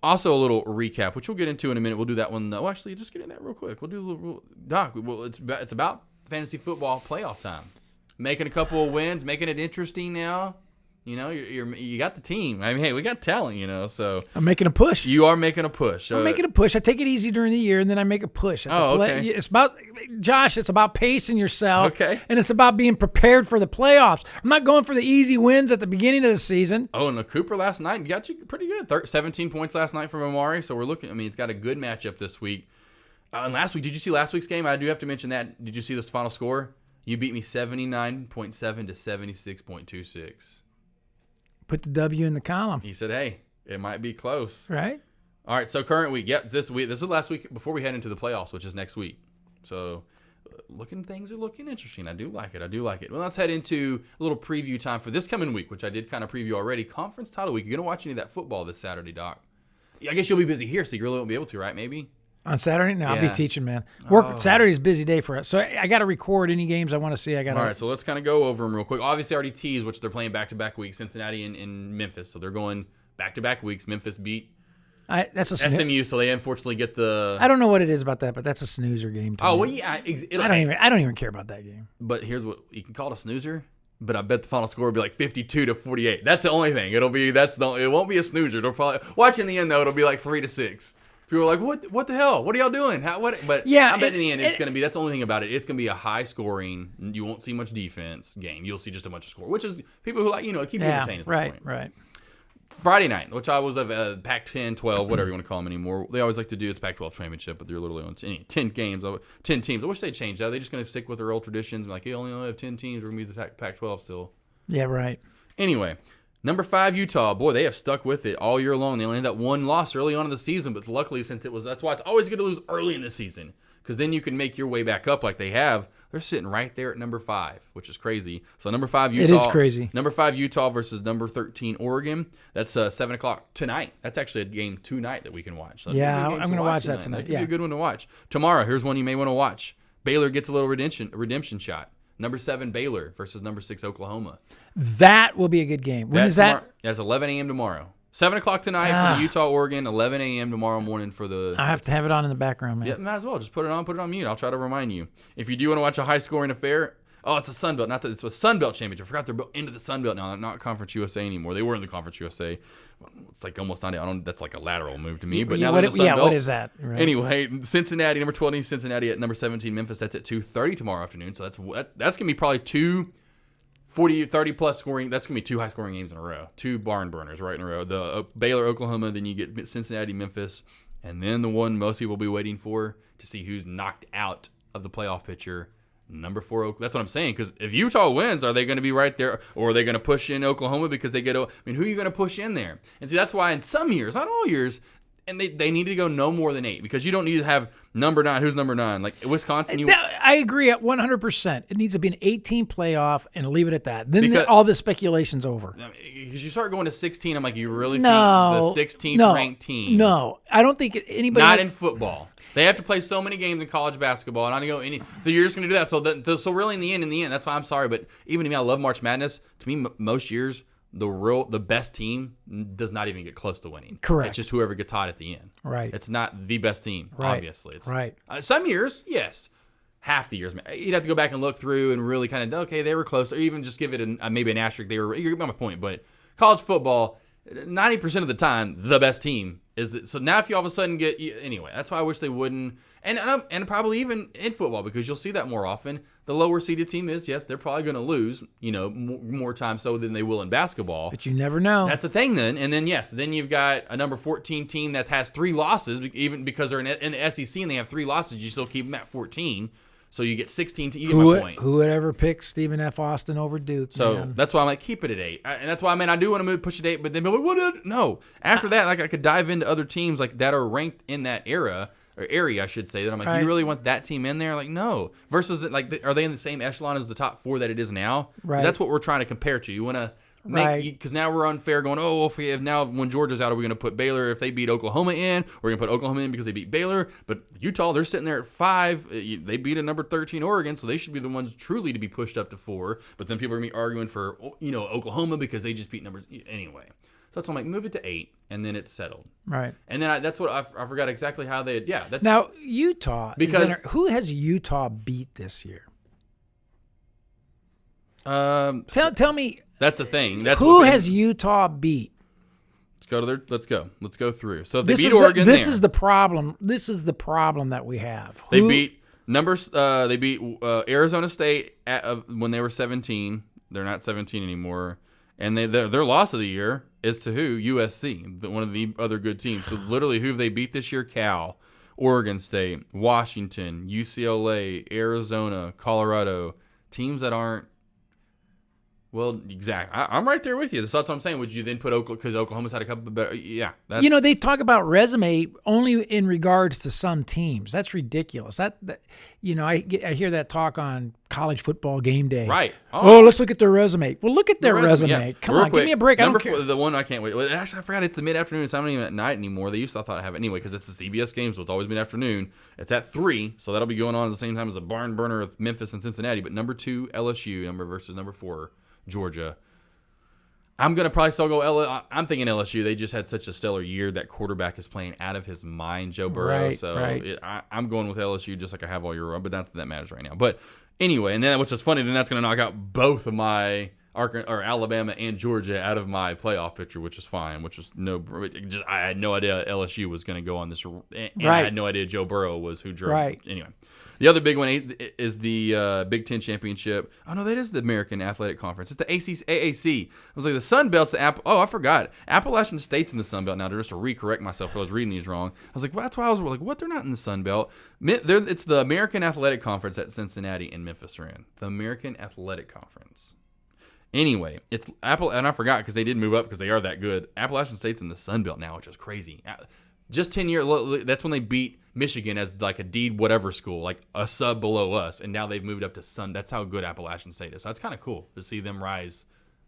Also, a little recap, which we'll get into in a minute. We'll do that one. Well, actually, just get in that real quick. We'll do a little Doc. Well, it's about fantasy football playoff time. Making a couple of wins, making it interesting now. You know, you got the team. I mean, hey, we got talent. You know, so I'm making a push. You are making a push. I'm making a push. I take it easy during the year, and then I make a push. Okay. It's about Josh. It's about pacing yourself. Okay. And it's about being prepared for the playoffs. I'm not going for the easy wins at the beginning of the season. Oh, and the Cooper last night got you pretty good. 17 points last night from Amari. So we're looking. I mean, it's got a good matchup this week. And last week, did you see last week's game? I do have to mention that. Did you see this final score? You beat me 79.7 to 76.26. Put the W in the column. He said, hey, it might be close. Right. All right, so current week. Yep, this is last week before we head into the playoffs, which is next week. So things are looking interesting. I do like it. Well, let's head into a little preview time for this coming week, which I did kind of preview already. Conference title week. You're going to watch any of that football this Saturday, Doc? I guess you'll be busy here, so you really won't be able to, right? Maybe? On Saturday? No, Yeah. I'll be teaching, man. Saturday's a busy day for us. So I got to record any games I want to see. All right, so let's kind of go over them real quick. Obviously, I already teased, which they're playing back-to-back weeks, Cincinnati and Memphis. So they're going back-to-back weeks. Memphis beat that's a SMU, so they unfortunately get the... I don't know what it is about that, but that's a snoozer game to me. well, yeah. I don't even care about that game. But here's what... You can call it a snoozer, but I bet the final score will be like 52-48. That's the only thing. It won't be a snoozer. It'll probably... Watching the end, though, it'll be like 3-6. People are like, what the hell? What are y'all doing? But yeah, I bet in the end it's going to be, that's the only thing about it. It's going to be a high scoring, you won't see much defense game. You'll see just a bunch of score, which is people who like, keep you entertained. Right. Friday night, which I was of Pac-10, 12, whatever you want to call them anymore. They always like to do it's Pac-12 championship, but they're literally on 10 games, 10 teams. I wish they'd change that. They're just going to stick with their old traditions. Like, you only have 10 teams. We're going to be the Pac-12 still. Yeah, right. Anyway, number 5, Utah. Boy, they have stuck with it all year long. They only had that one loss early on in the season, but luckily that's why it's always good to lose early in the season, because then you can make your way back up like they have. They're sitting right there at number 5, which is crazy. So number 5, Utah. It is crazy. Number 5, Utah versus number 13, Oregon. That's 7 o'clock tonight. That's actually a game tonight that we can watch. So yeah, I'm going to watch that tonight. That could be a good one to watch. Tomorrow, here's one you may want to watch. Baylor gets a little redemption shot. Number 7, Baylor versus number 6, Oklahoma. That will be a good game. When is that? That's 11 a.m. tomorrow. 7 o'clock tonight for the Utah, Oregon. 11 a.m. tomorrow morning for the... I have to have it on in the background, man. Yeah, might as well. Just put it on mute. I'll try to remind you. If you do want to watch a high-scoring affair... Oh, it's a Sun Belt. It's a Sun Belt championship. I forgot they're into the Sun Belt now. They're not Conference USA anymore. They were in the Conference USA. It's like almost not. That's like a lateral move to me. But now they're in the Sun Belt. What is that? Right. Anyway, Cincinnati, number 20, Cincinnati at number 17, Memphis. That's at 2:30 tomorrow afternoon. So that's going to be probably 2 30-plus scoring. That's going to be 2 high-scoring games in a row. 2 barn burners right in a row. The Baylor, Oklahoma, then you get Cincinnati, Memphis, and then the one most people will be waiting for to see who's knocked out of the playoff picture. Number 4, that's what I'm saying. Because if Utah wins, are they going to be right there, or are they going to push in Oklahoma because they get? I mean, who are you going to push in there? And see, that's why in some years, not all years, and they need to go no more than 8, because you don't need to have number 9. Who's number 9? Like Wisconsin. I agree at 100%. It needs to be an 18 playoff and leave it at that. Then all the speculation's over. Because you start going to 16, I'm like, you really think the 16th ranked team? No, I don't think anybody. Not in football. They have to play so many games in college basketball, and I don't go any. So you're just going to do that. So really, in the end, that's why I'm sorry, but even to me, I love March Madness. To me, most years, the best team does not even get close to winning. Correct. It's just whoever gets hot at the end. Right. It's not the best team. Right. Obviously. It's, right. Some years, yes. Half the years, you'd have to go back and look through and really kind of okay, they were close, or even just give it maybe an asterisk. You get my point. But college football, 90% of the time, the best team is so now if you all of a sudden get anyway, that's why I wish they wouldn't, and probably even in football, because you'll see that more often. The lower seeded team is, yes, they're probably going to lose, more times so than they will in basketball. But you never know. That's the thing then. And then then you've got a number 14 team that has 3 losses, even because they're in the SEC and they have 3 losses, you still keep them at 14. So you get 16. You get my point. Who would ever pick Stephen F. Austin over Duke? So man? That's why I'm like, keep it at 8. And that's why I do want to push it 8. But then people are like, no. After that, like I could dive into other teams like that are ranked in that area, I should say. That I'm like, right. You really want that team in there? Like, no. Versus like, are they in the same echelon as the top 4 that it is now? Right. That's what we're trying to compare to. You want to. Because now we're unfair going, when Georgia's out, are we going to put Baylor if they beat Oklahoma in? We're going to put Oklahoma in because they beat Baylor. But Utah, they're sitting there at 5. They beat a number 13 Oregon, so they should be the ones truly to be pushed up to 4. But then people are going to be arguing for, Oklahoma because they just beat numbers. Anyway. So that's why I'm like, move it to 8, and then it's settled. Right. And then that's what I forgot exactly how they had. Yeah. That's now, Utah. Because who has Utah beat this year? Tell me. That's the thing. That's who has Utah beat? Let's go through. So if they beat Oregon. This is the problem. This is the problem that we have. They beat numbers. They beat Arizona State when they were 17. They're not 17 anymore. And their loss of the year is to who? USC, one of the other good teams. So literally, who have they beat this year? Cal, Oregon State, Washington, UCLA, Arizona, Colorado. Teams that aren't. Well, exactly. I'm right there with you. That's what I'm saying. Would you then put Oklahoma, because Oklahoma's had a couple of better? Yeah. They talk about resume only in regards to some teams. That's ridiculous. That I hear that talk on college football game day. Right. Oh, let's look at their resume. Well, look at their resume. Yeah. Come on, give me a break. Number 4, the one I can't wait. Well, actually, I forgot it's the mid-afternoon. It's not even at night anymore. They used to, I thought I have it anyway because it's the CBS game, so it's always mid-afternoon. It's at 3, so that'll be going on at the same time as a barn burner of Memphis and Cincinnati. But number 2, LSU, versus number 4, Georgia. I'm going to probably still go I'm thinking LSU. They just had such a stellar year. That quarterback is playing out of his mind, Joe Burrow. Right, so I'm going with LSU just like I have all year, but not that matters right now. But Anyway, and then which is funny, then that's going to knock out both of my Alabama and Georgia out of my playoff picture, which is fine. I had no idea LSU was going to go on this, and I had no idea Joe Burrow was who drove. Right. Anyway, the other big one is the Big Ten championship. Oh no, that is the American Athletic Conference. It's the AAC. I was like, the Sun Belt's the I forgot. Appalachian State's in the Sun Belt now. Just to recorrect myself, I was reading these wrong. I was like, well, that's why I was like, what? They're not in the Sun Belt. It's the American Athletic Conference that Cincinnati and Memphis are in. The American Athletic Conference. Anyway, it's and I forgot because they did move up because they are that good. Appalachian State's in the Sun Belt now, which is crazy. Just 10 years, that's when they beat Michigan as like a deed whatever school, like a sub below us, and now they've moved up to Sun. That's how good Appalachian State is. So that's kind of cool to see them rise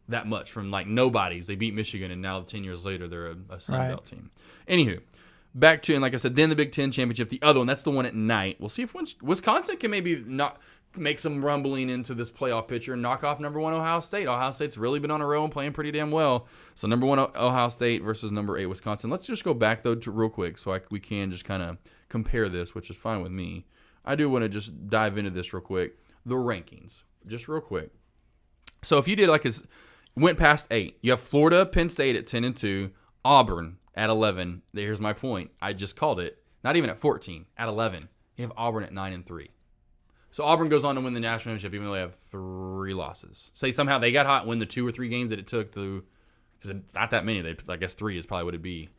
that much from like nobodies. They beat Michigan, and now 10 years later they're a Sun Belt team. Anywho, back to, and like I said, then the Big Ten championship, the other one, that's the one at night. We'll see if Wisconsin can maybe not make some rumbling into this playoff picture and knock off number 1 Ohio State. Ohio State's really been on a roll and playing pretty damn well. So number 1 Ohio State versus number 8 Wisconsin. Let's just go back though to real quick so we can just kind of compare this, which is fine with me. I do want to just dive into this real quick. The rankings, just real quick. So if you did went past 8, you have Florida, Penn State at 10-2, Auburn at 11. Here's my point. I just called it. Not even at 14, at 11. You have Auburn at 9-3. So Auburn goes on to win the national championship even though they have 3 losses. Say somehow they got hot and win the 2 or 3 games that it took to, because it's not that many. I guess 3 is probably what it'd be.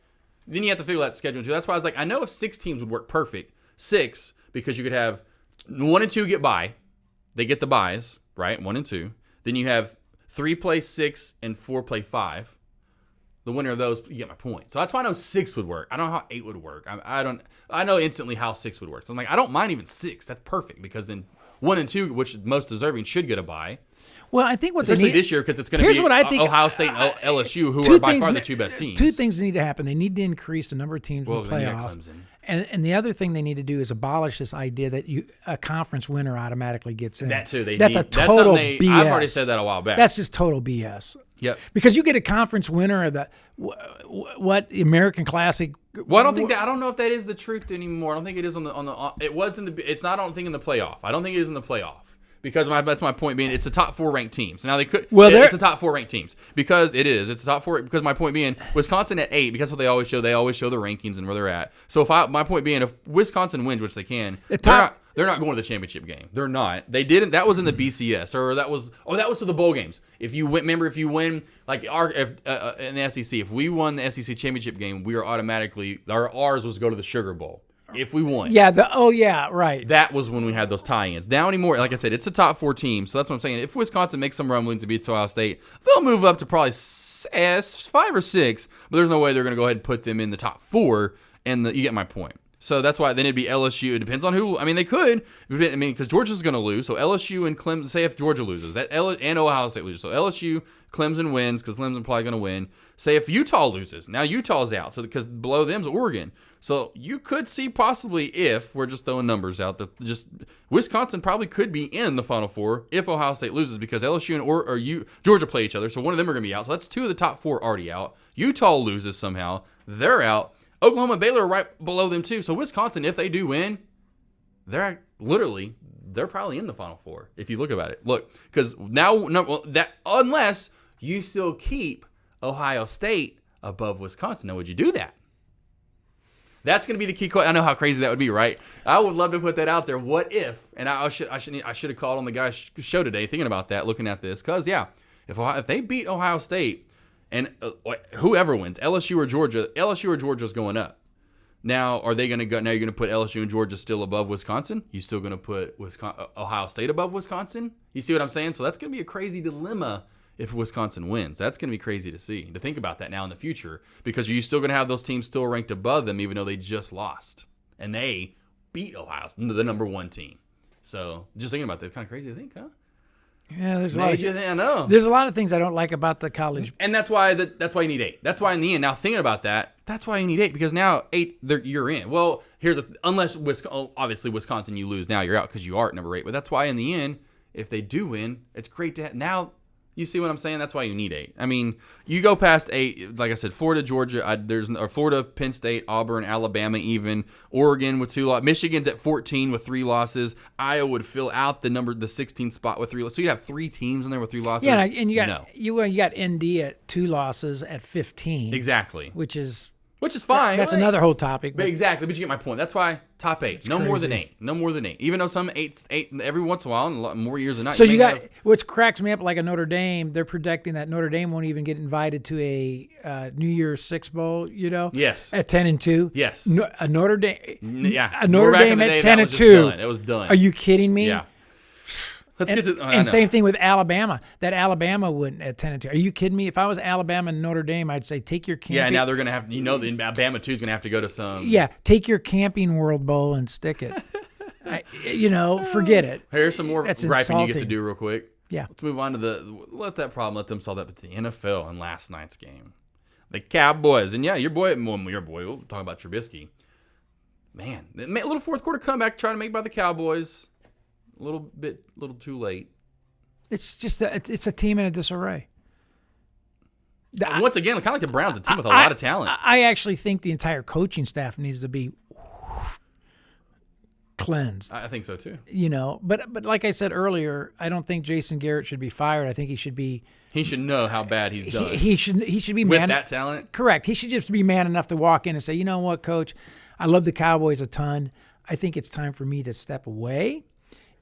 Then you have to figure out schedule too. That's why I was like, I know if 6 teams would work perfect. 6, because you could have 1 and 2 get bye. They get the byes, right? 1 and 2. Then you have 3 play 6 and 4 play 5. The winner of those, you get my point. So that's why I know 6 would work. I don't know how 8 would work. I know instantly how 6 would work. So I'm like, I don't mind even 6. That's perfect because then 1 and 2, which is most deserving, should get a bye. Well, I think what especially they need this year because it's going to be what I think, Ohio State and LSU, who are by far the 2 best teams. 2 things need to happen. They need to increase the number of teams in the playoff. And the other thing they need to do is abolish this idea that a conference winner automatically gets in. That too. That's total BS. I've already said that a while back. That's just total BS. Yep. Because you get a conference winner of the what American Classic. Well, I don't think that. I don't know if that is the truth anymore. I don't think it is on the. It was in the. It's not. I don't think in the playoff. I don't think it is in the playoff. Because that's my point being, it's the top 4 ranked teams. Now they could. Well, it's the top 4 ranked teams because it is. It's the top 4 because my point being, Wisconsin at 8 because what they always show. They always show the rankings and where they're at. So my point being, if Wisconsin wins, which they can, they're not going to the championship game. They're not. They didn't. That was in the BCS or that was to the bowl games. If you win like in the SEC, if we won the SEC championship game, we are automatically ours was go to the Sugar Bowl. If we won. Yeah, right. That was when we had those tie-ins. Now anymore, like I said, it's a top 4 team. So that's what I'm saying. If Wisconsin makes some rumbling to beat Ohio State, they'll move up to probably 5 or 6. But there's no way they're going to go ahead and put them in the top 4. And you get my point. So that's why then it'd be LSU. It depends on who. I mean, they could. I mean, because Georgia's going to lose. So LSU and Clemson, say if Georgia loses, and Ohio State loses. So LSU, Clemson wins because Clemson's probably going to win. Say if Utah loses. Now Utah's out. So because below them's Oregon. So you could see possibly if, we're just throwing numbers out, that just Wisconsin probably could be in the Final Four if Ohio State loses because LSU and Georgia play each other. So one of them are going to be out. So that's 2 of the top 4 already out. Utah loses somehow. They're out. Oklahoma and Baylor are right below them too. So Wisconsin, if they do win, they're probably in the Final Four if you look about it. Look, because unless you still keep Ohio State above Wisconsin. Now, would you do that? That's going to be the key question. I know how crazy that would be, right? I would love to put that out there. What if? And I should have called on the guy's show today, thinking about that, looking at this, because if they beat Ohio State and whoever wins, LSU or Georgia is going up. Now, are they going to go? Now you're going to put LSU and Georgia still above Wisconsin? You still going to put Ohio State above Wisconsin? You see what I'm saying? So that's going to be a crazy dilemma. If Wisconsin wins, that's going to be crazy to see, to think about that now in the future, because you're still going to have those teams still ranked above them, even though they just lost and they beat Ohio, the number 1 team. So just thinking about that, kind of crazy to think, huh? Yeah, there's I know. There's a lot of things I don't like about the college, and that's why you need 8. That's why in the end, now thinking about that, that's why you need 8 because now 8 you're in. Well, unless obviously Wisconsin you lose, now you're out because you are at number 8. But that's why in the end, if they do win, it's great to have now. You see what I'm saying? That's why you need 8. I mean, you go past 8, like I said, Florida, Georgia, Florida, Penn State, Auburn, Alabama, even Oregon with 2 losses. Michigan's at 14 with 3 losses. Iowa would fill out the 16th spot with 3 losses. So you'd have 3 teams in there with 3 losses. Yeah, and you got ND at 2 losses at 15. Exactly. Which is fine. That's another whole topic. But exactly. But you get my point. That's why top 8. No more than 8. No more than 8. Even though some 8 every once in a while, and a lot more years than not. So what cracks me up like a Notre Dame, they're projecting that Notre Dame won't even get invited to a New Year's Six Bowl, Yes. At 10-2. Yes. A Notre Dame. Yeah. A Notre Dame at 10-2. It was done. Are you kidding me? Yeah. And same thing with Alabama. That Alabama wouldn't at 10-2. Are you kidding me? If I was Alabama and Notre Dame, I'd say take your camping. Yeah, now they're going to have, the Alabama too is going to have to go to some. Yeah, take your Camping World Bowl and stick it. Forget it. Here's some more griping you get to do real quick. Yeah. Let's move on to let them solve that. But the NFL in last night's game, the Cowboys, and your boy, we'll talk about Trubisky. Man, a little fourth quarter comeback trying to make by the Cowboys. A little too late. It's just it's a team in a disarray. Once again, kind of like the Browns, a team with a lot of talent. I actually think the entire coaching staff needs to be cleansed. I think so too. But like I said earlier, I don't think Jason Garrett should be fired. I think he should be. He should know how bad he's done. He should be with that talent. Correct. He should just be man enough to walk in and say, you know what, Coach, I love the Cowboys a ton. I think it's time for me to step away.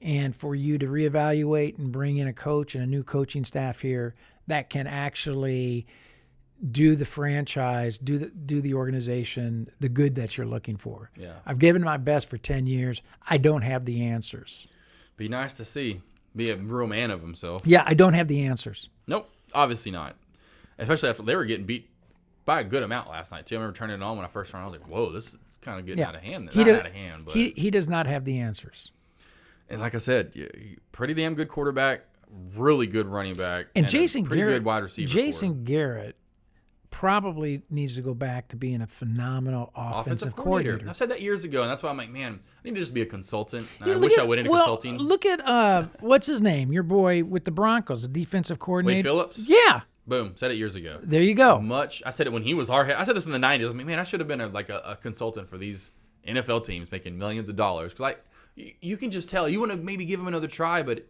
And for you to reevaluate and bring in a coach and a new coaching staff here that can actually do the franchise, do the organization, the good that you're looking for. Yeah. I've given my best for 10 years. I don't have the answers. Be nice to see. Be a real man of himself. Yeah, I don't have the answers. Nope, obviously not. Especially after they were getting beat by a good amount last night, too. I remember turning it on when I first turned it on. I was like, whoa, this is kind of getting out of hand. Not out of hand, but he does not have the answers. And like I said, pretty damn good quarterback, really good running back, and Jason pretty Garrett, good wide receiver. Jason Garrett probably needs to go back to being a phenomenal offensive coordinator. I said that years ago, and that's why I'm like, man, I need to just be a consultant. I wish I went into consulting. Look at what's his name? Your boy with the Broncos, the defensive coordinator. Wade Phillips? Yeah. Boom. Said it years ago. There you go. I said it when he was our head. I said this in the 90s. I mean, man, I should have been a consultant for these NFL teams making millions of dollars. Because you can just tell. You want to maybe give them another try, but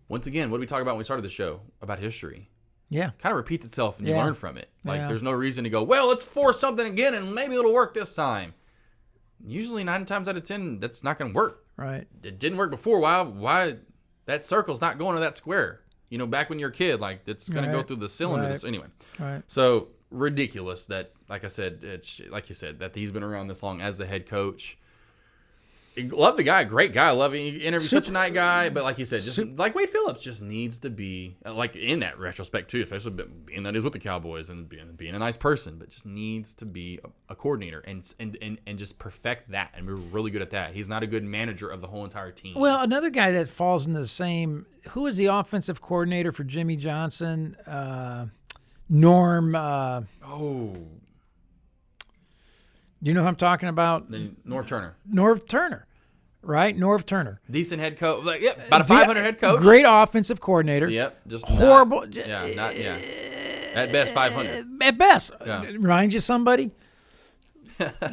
once again, what did we talk about when we started the show? About history. Yeah. Kind of repeats itself and you learn from it. There's no reason to go, well, let's force something again and maybe it'll work this time. Usually 9 times out of 10, that's not going to work. Right. It didn't work before. Why that circle's not going to that square? Back when you're a kid, it's going to go through the cylinder. Right. Anyway. Right. So ridiculous that, like I said, like you said, that he's been around this long as the head coach. Love the guy, great guy. Love him. He interviewed such a nice guy, but like you said, just like Wade Phillips, just needs to be in that retrospect too, especially being that he's with the Cowboys and being a nice person, but just needs to be a coordinator and just perfect that. And we're really good at that. He's not a good manager of the whole entire team. Well, another guy that falls into the same. Who was the offensive coordinator for Jimmy Johnson? Norm. Do you know who I'm talking about? Norv Turner. Norv Turner, right? Norv Turner. Decent head coach. About a 500 head coach. Great offensive coordinator. Yep. Just horrible. At best, 500. At best. Yeah. Reminds you of somebody?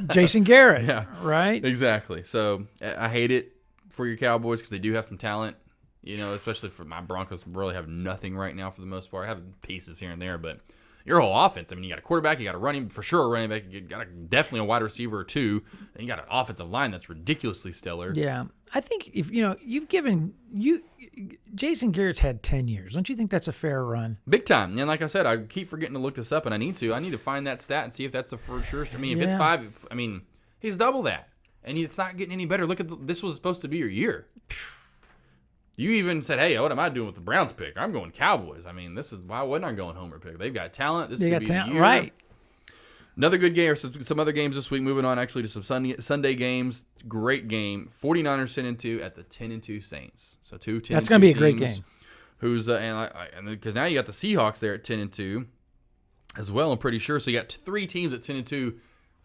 Jason Garrett. Yeah. Right? Exactly. So I hate it for your Cowboys because they do have some talent. Especially for my Broncos, really have nothing right now for the most part. I have pieces here and there, but your whole offense. I mean, you got a quarterback, you got a running back, you got definitely a wide receiver or two, and you got an offensive line that's ridiculously stellar. Yeah, I think if you've given Jason Garrett's had 10 years. Don't you think that's a fair run? Big time. And like I said, I keep forgetting to look this up, and I need to find that stat and see if that's the for sure. I mean, if it's 5, I mean, he's double that, and it's not getting any better. Look at this was supposed to be your year. You even said, hey, what am I doing with the Browns pick? I'm going Cowboys. I mean, why wasn't I going Homer pick? They've got talent. This could be the year. Right. Another good game, or some other games this week. Moving on, actually, to some Sunday games. Great game. 49ers 10-2 at the 10-2 Saints. So 2 10-2 That's going to be a great game. Who's and because now you got the Seahawks there at 10-2 as well. I'm pretty sure. So you got 3 teams at 10-2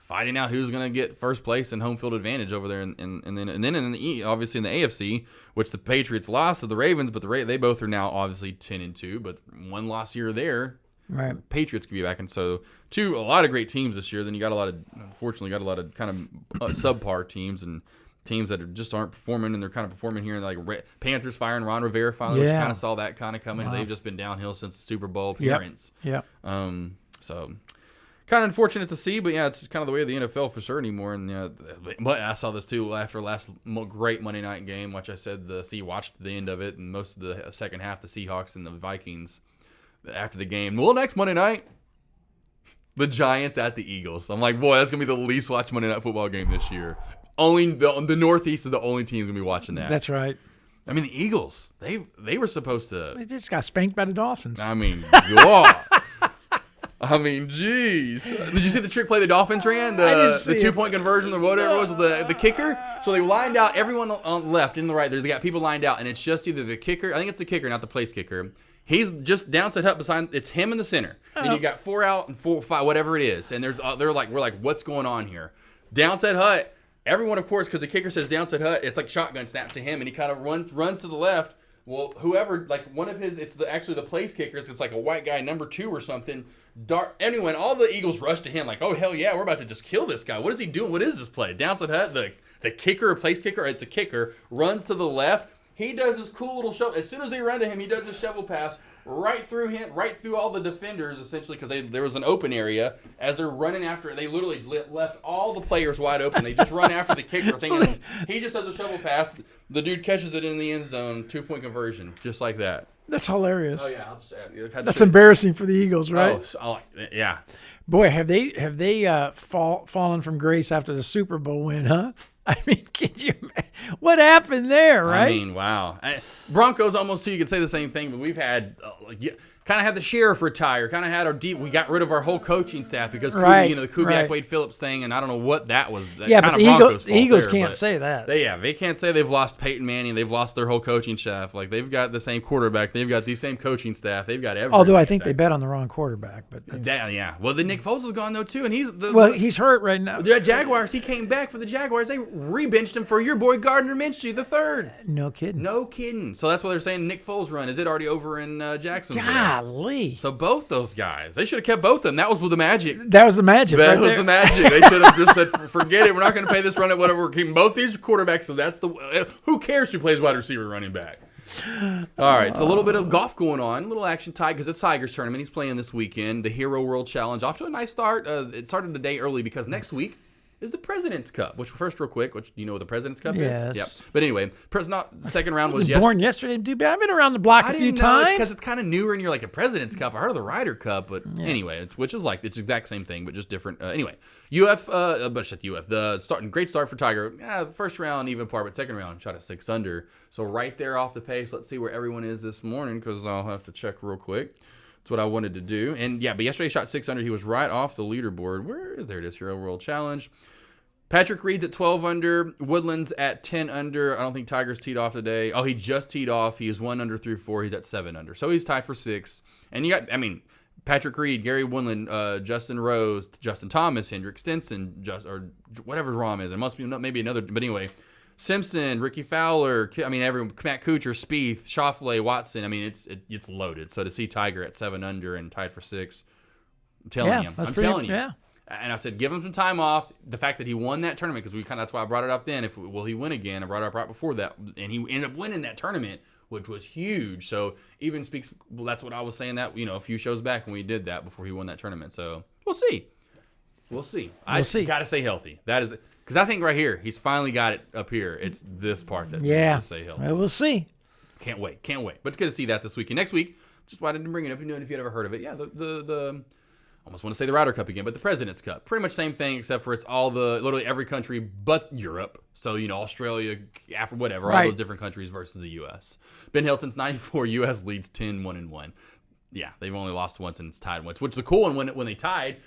fighting out who's going to get first place and home field advantage over there, and then in the obviously in the AFC, which the Patriots lost to the Ravens, but they both are now obviously 10-2, but one loss here there. Right. Patriots could be back, and so a lot of great teams this year. Then you unfortunately got a lot of kind of subpar teams and teams that just aren't performing, and they're kind of performing here. Like Panthers firing Ron Rivera finally, which kind of saw that kind of coming. Wow. They've just been downhill since the Super Bowl appearance. Yep. So kind of unfortunate to see, but yeah, it's kind of the way of the NFL for sure anymore. And but I saw this too after last great Monday night game, which I said watched the end of it and most of the second half, the Seahawks and the Vikings after the game. Well, next Monday night, the Giants at the Eagles. I'm like, boy, that's gonna be the least watched Monday Night Football game this year. Only the Northeast is the only team gonna be watching that. That's right. I mean, the Eagles, they were supposed to. They just got spanked by the Dolphins. I mean, God. I mean, jeez. Did you see the trick play the Dolphins ran? The 2-point conversion or whatever it was with the kicker? So they lined out everyone on the left and the right. They got people lined out, and it's just either the kicker. I think it's the kicker, not the place kicker. He's just downside up beside. It's him in the center. Then you got 4 out and 4, 5, whatever it is. And we're like, what's going on here? Downside hut. Everyone, of course, because the kicker says downside hut. It's like shotgun snap to him, and he kind of runs to the left. Well, whoever, like one of his, it's actually the place kickers. It's like a white guy, number 2 or something. Anyway, all the Eagles rush to him like, oh, hell yeah, we're about to just kill this guy. What is he doing? What is this play? Downside hut, the kicker, or place kicker, it's a kicker, runs to the left. He does this cool little shovel. As soon as they run to him, he does a shovel pass right through him, right through all the defenders, essentially, because there was an open area. As they're running after it, they literally left all the players wide open. They just run after the kicker, thinking he just does a shovel pass. The dude catches it in the end zone, 2-point conversion, just like that. That's hilarious. Oh yeah, that's embarrassing for the Eagles, right? Yeah. Boy, have they fallen from grace after the Super Bowl win, huh? I mean, what happened there, right? I mean, wow. Broncos almost, you could say the same thing, but we've had kind of had the sheriff retire, kind of had we got rid of our whole coaching staff because the Kubiak Wade Phillips thing, and I don't know what that was. But the Eagles can't say that. They can't say they've lost Peyton Manning, they've lost their whole coaching staff. Like, they've got the same quarterback, they've got the same coaching staff, they've got everything. Although I think they bet on the wrong quarterback, but yeah. Well, then Nick Foles is gone though too, and he's hurt right now. The Jaguars, he came back for the Jaguars. They re-benched him for your boy Gardner Minshew the third. No kidding. So that's what they're saying. Nick Foles' run, is it already over in Jacksonville? Golly. So both those guys, they should have kept both of them. That was the magic. That was the magic. That was the magic. They should have just said, forget it. We're not going to pay this run at whatever. We're keeping both these quarterbacks. So that's who cares who plays wide receiver, running back. All right, so a little bit of golf going on, a little action tied because it's Tiger's tournament. He's playing this weekend, the Hero World Challenge. Off to a nice start. It started a day early because next week is the President's Cup. Which, first, real quick, do you know what the President's Cup is? Yep. But anyway, second round was born yesterday, dude. I've been around the block a few times. Because it's kind of newer, and you're like a President's Cup. I heard of the Ryder Cup, but anyway, it's the exact same thing, but just different. Anyway, great start for Tiger. First round even par, but second round shot at 6 under. So right there off the pace. Let's see where everyone is this morning because I'll have to check real quick. That's what I wanted to do. And but yesterday he shot 6 under. He was right off the leaderboard. There it is, Hero World Challenge. Patrick Reed's at 12 under. Woodland's at 10 under. I don't think Tiger's teed off today. Oh, he just teed off. He is 1 under through 4. He's at 7 under. So he's tied for 6. And you got, Patrick Reed, Gary Woodland, Justin Rose, Justin Thomas, Hendrick Stenson, or whatever Rahm is. It must be maybe another. But anyway, Simpson, Ricky Fowler, everyone, Matt Kuchar, Spieth, Schauffele, Watson. It's loaded. So to see Tiger at 7 under and tied for 6, I'm telling you. Yeah. And I said, give him some time off. The fact that he won that tournament, because that's why I brought it up then. Will he win again? I brought it up right before that, and he ended up winning that tournament, which was huge. So even speaks. Well, that's what I was saying that a few shows back when we did that before he won that tournament. So we'll see. I got to stay healthy. That is because I think right here he's finally got it up here. It's this part that needs to stay healthy. Well, we'll see. Can't wait. But it's good to see that this weekend. Next week, just why I didn't bring it up. You know, if you had ever heard of it, the almost want to say the Ryder Cup again, but the President's Cup. Pretty much same thing, except for it's literally every country but Europe. So, Australia, Africa, whatever, all those different countries versus the U.S. Ben Hilton's 94, U.S. leads 10-1-1. Yeah, they've only lost once and it's tied once, which is a cool one when they tied.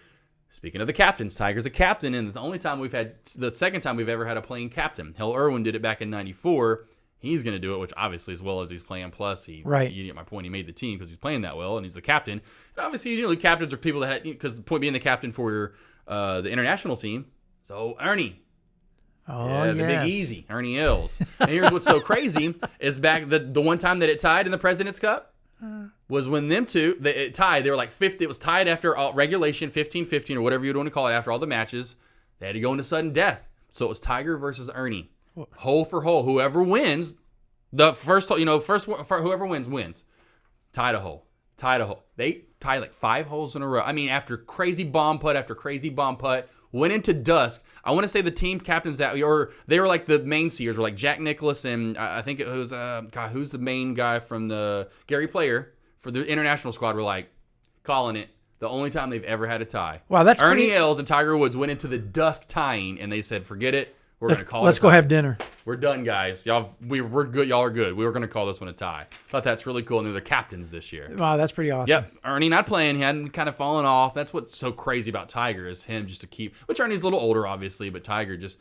Speaking of the captains, Tiger's a captain, and it's the second time we've ever had a playing captain. Hell, Irwin did it back in 94. He's going to do it, which obviously as well as he's playing. Plus, you get my point, he made the team because he's playing that well, and he's the captain. And obviously, captains are people that because the point being the captain for the international team. So Ernie. Oh, yeah, the Big Easy, Ernie Els. And here's what's so crazy is back the one time that it tied in the President's Cup was when them two, it tied. They were like 50. It was tied after regulation, 15-15 or whatever you want to call it, after all the matches. They had to go into sudden death. So it was Tiger versus Ernie. Hole for hole. Whoever wins, whoever wins. Tied a hole. They tied like 5 holes in a row. I mean, after crazy bomb putt after crazy bomb putt, went into dusk. I want to say the team captains they were like the main seers were like Jack Nicklaus and I think it was who's the main guy from the Gary Player for the international squad were like calling it the only time they've ever had a tie. Wow, that's Ernie Els and Tiger Woods went into the dusk tying and they said, forget it. We're going to call it. Let's go have dinner. We're done, guys. We're good. Y'all are good. We were going to call this one a tie. Thought that's really cool. And they're the captains this year. Wow, that's pretty awesome. Yep. Ernie not playing. He hadn't kind of fallen off. That's what's so crazy about Tiger is him just to keep, which Ernie's a little older, obviously, but Tiger just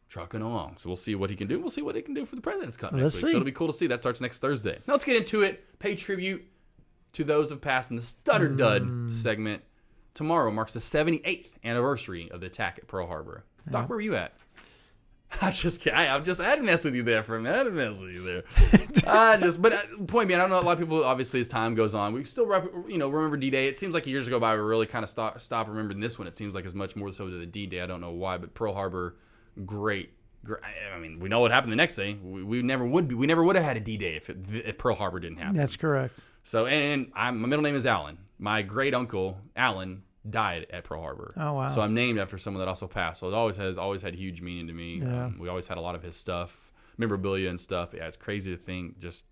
trucking along. So we'll see what he can do. We'll see what he can do for the President's Cup next week. So it'll be cool to see. That starts next Thursday. Now let's get into it. Pay tribute to those who passed in the Stutter Dud segment. Tomorrow marks the 78th anniversary of the attack at Pearl Harbor. Doc, where were you at? I'm just kidding. I'm just, I had to mess with you there for a minute. I had to mess with you there. But point being, I don't know, a lot of people, obviously, as time goes on, we still, remember D-Day. It seems like years ago by, we really kind of stop remembering this one. It seems like as much more so to the D-Day. I don't know why, but Pearl Harbor, great. I mean, we know what happened the next day. We never would have had a D-Day if Pearl Harbor didn't happen. That's correct. So, and my middle name is Alan. My great uncle, Alan, died at Pearl Harbor. Oh, wow. So I'm named after someone that also passed. So it always had huge meaning to me. Yeah. We always had a lot of his stuff, memorabilia and stuff. Yeah, it's crazy to think just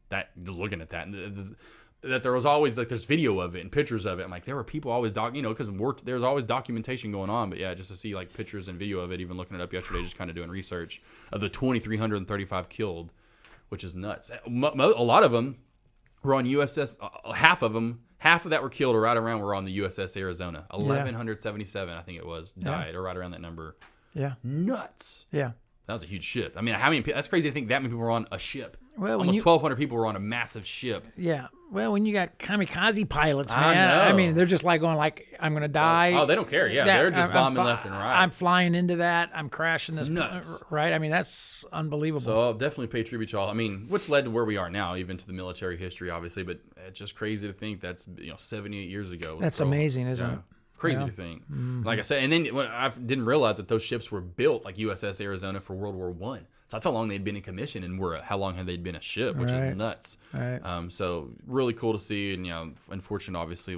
looking at that. And that there was always, like, there's video of it and pictures of it. I'm like, there were people always, because there's always documentation going on. But yeah, just to see, like, pictures and video of it, even looking it up yesterday, just kind of doing research of the 2,335 killed, which is nuts. A lot of them were on USS, half of that were killed or right around were on the USS Arizona. 1,177, I think it was, died or right around that number. Yeah. Nuts. Yeah. That was a huge ship. I mean, that's crazy to think that many people were on a ship. Well, almost 1,200 people were on a massive ship. Yeah. Well, when you got kamikaze pilots, man, I know. I mean, they're just like going like, I'm going to die. Oh, they don't care. Yeah, they're just bombing left and right. I'm flying into that. I'm crashing this. Nuts. Right? I mean, that's unbelievable. So I'll definitely pay tribute to all. I mean, which led to where we are now, even to the military history, obviously. But it's just crazy to think that's 78 years ago. That's amazing, isn't it? Crazy to think. Mm-hmm. Like I said, and then I didn't realize that those ships were built like USS Arizona for World War I. So that's how long they'd been in commission and how long had they been a ship, which is nuts. Right. So really cool to see. And, unfortunate, obviously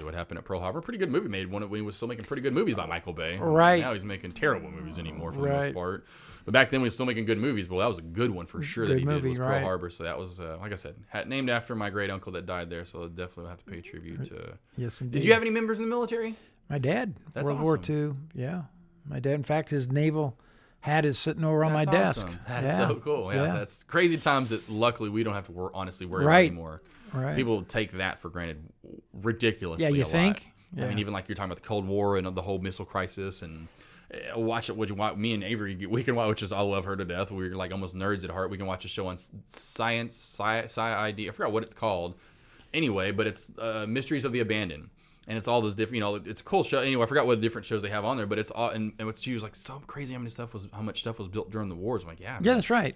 what happened at Pearl Harbor. Pretty good movie made when he was still making pretty good movies by Michael Bay. Right. Now he's making terrible movies anymore for the most part. But back then, we were still making good movies. But that was a good one for sure that he did was Pearl Harbor. So that was, like I said, named after my great uncle that died there. So I'll definitely have to pay tribute to. Yes, indeed. Did you have any members in the military? My dad. That's World War II. Yeah. My dad, in fact, his naval hat is sitting over on my desk. That's so cool. Yeah, that's crazy times that luckily we don't have to worry about anymore. Right. People take that for granted ridiculously. Yeah, you think? Yeah. I mean, even like you're talking about the Cold War and the whole missile crisis and watch it. Me and Avery, we can watch, which is I love her to death. We're like almost nerds at heart. We can watch a show on science, I forgot what it's called. Anyway, but it's Mysteries of the Abandoned. And it's all those different, it's a cool show. Anyway, I forgot what different shows they have on there, but it's all, and she was like, so crazy how much stuff was built during the wars. I'm like, yeah. Yeah, that's right.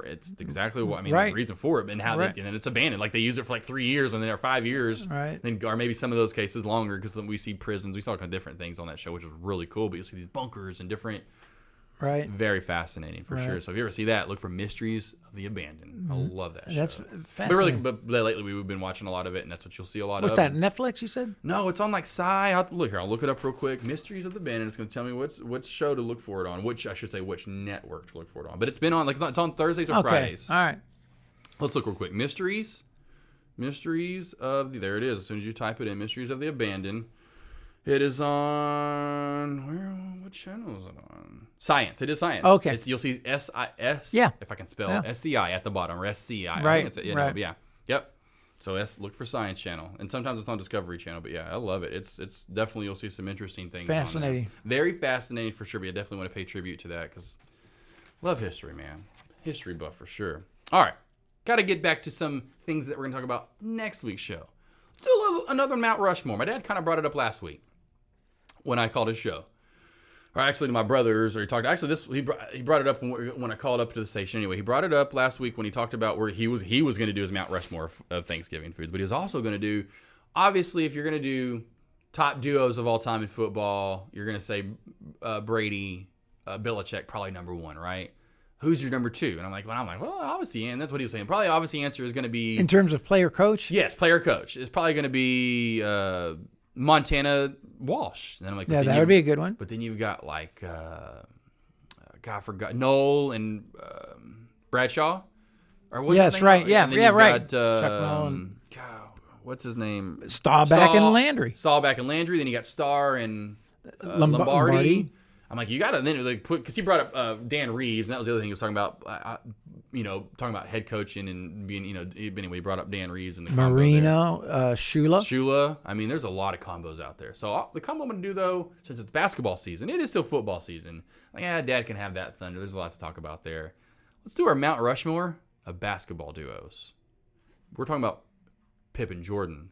It's exactly what, the reason for it, and how and then it's abandoned. Like they use it for like 3 years and then 5 years. Right. Then, or maybe some of those cases longer because we see prisons. We saw kind of different things on that show, which was really cool. But you see these bunkers and different. Right. Very fascinating for sure. So if you ever see that, look for Mysteries of the Abandoned. I love that show. That's fascinating. But lately we've been watching a lot of it, and that's what you'll see a lot of. What's that, Netflix, you said? No, it's on like I'll look it up real quick. Mysteries of the Abandoned. It's going to tell me which show to look for it on, which network to look for it on. But it's been on, like, it's on Thursdays or Fridays. All right. Let's look real quick. Mysteries of the, there it is. As soon as you type it in, Mysteries of the Abandoned. It is on, what channel is it on? Science. It is Science. Okay. You'll see SIS, if I can spell, SCI at the bottom, or SCI. Right, I think right. Yeah. Yep. So look for Science Channel. And sometimes it's on Discovery Channel, but yeah, I love it. It's definitely, you'll see some interesting things Fascinating. on there. Very fascinating for sure, but I definitely want to pay tribute to that because love history, man. History buff for sure. All right. Got to get back to some things that we're going to talk about next week's show. Let's do another Mount Rushmore. My dad kind of brought it up last week. when I called his show. Or actually to my brothers, or he talked. Actually, he brought it up when I called up to the station. Anyway, he brought it up last week when he talked about where he was going to do his Mount Rushmore of Thanksgiving foods, but he was also going to do. Obviously, if you're going to do top duos of all time in football, you're going to say Brady, Belichick, probably number one, right? Who's your number two? And I'm like, well, obviously, and that's what he was saying. Probably, obviously, answer is going to be in terms of player coach. Yes, player coach. It's probably going to be Montana Walsh. And then I'm like, yeah, that would be a good one. But then you've got like, God, I forgot Noel and Bradshaw. Or what's his name? Right. Yeah, and then yeah, you've right. Got, Chuck Noll. God, what's his name? Staubach and Landry. Staubach and Landry. Then you got Starr and Lombardi. I'm like, you got to then like put, because he brought up Dan Reeves, and that was the other thing he was talking about. Talking about head coaching and being, anyway, he brought up Dan Reeves and the Marino, Shula. Shula. I mean, there's a lot of combos out there. So the combo I'm going to do, though, since it's basketball season, it is still football season. Like, Dad can have that thunder. There's a lot to talk about there. Let's do our Mount Rushmore of basketball duos. We're talking about Pippen, Jordan.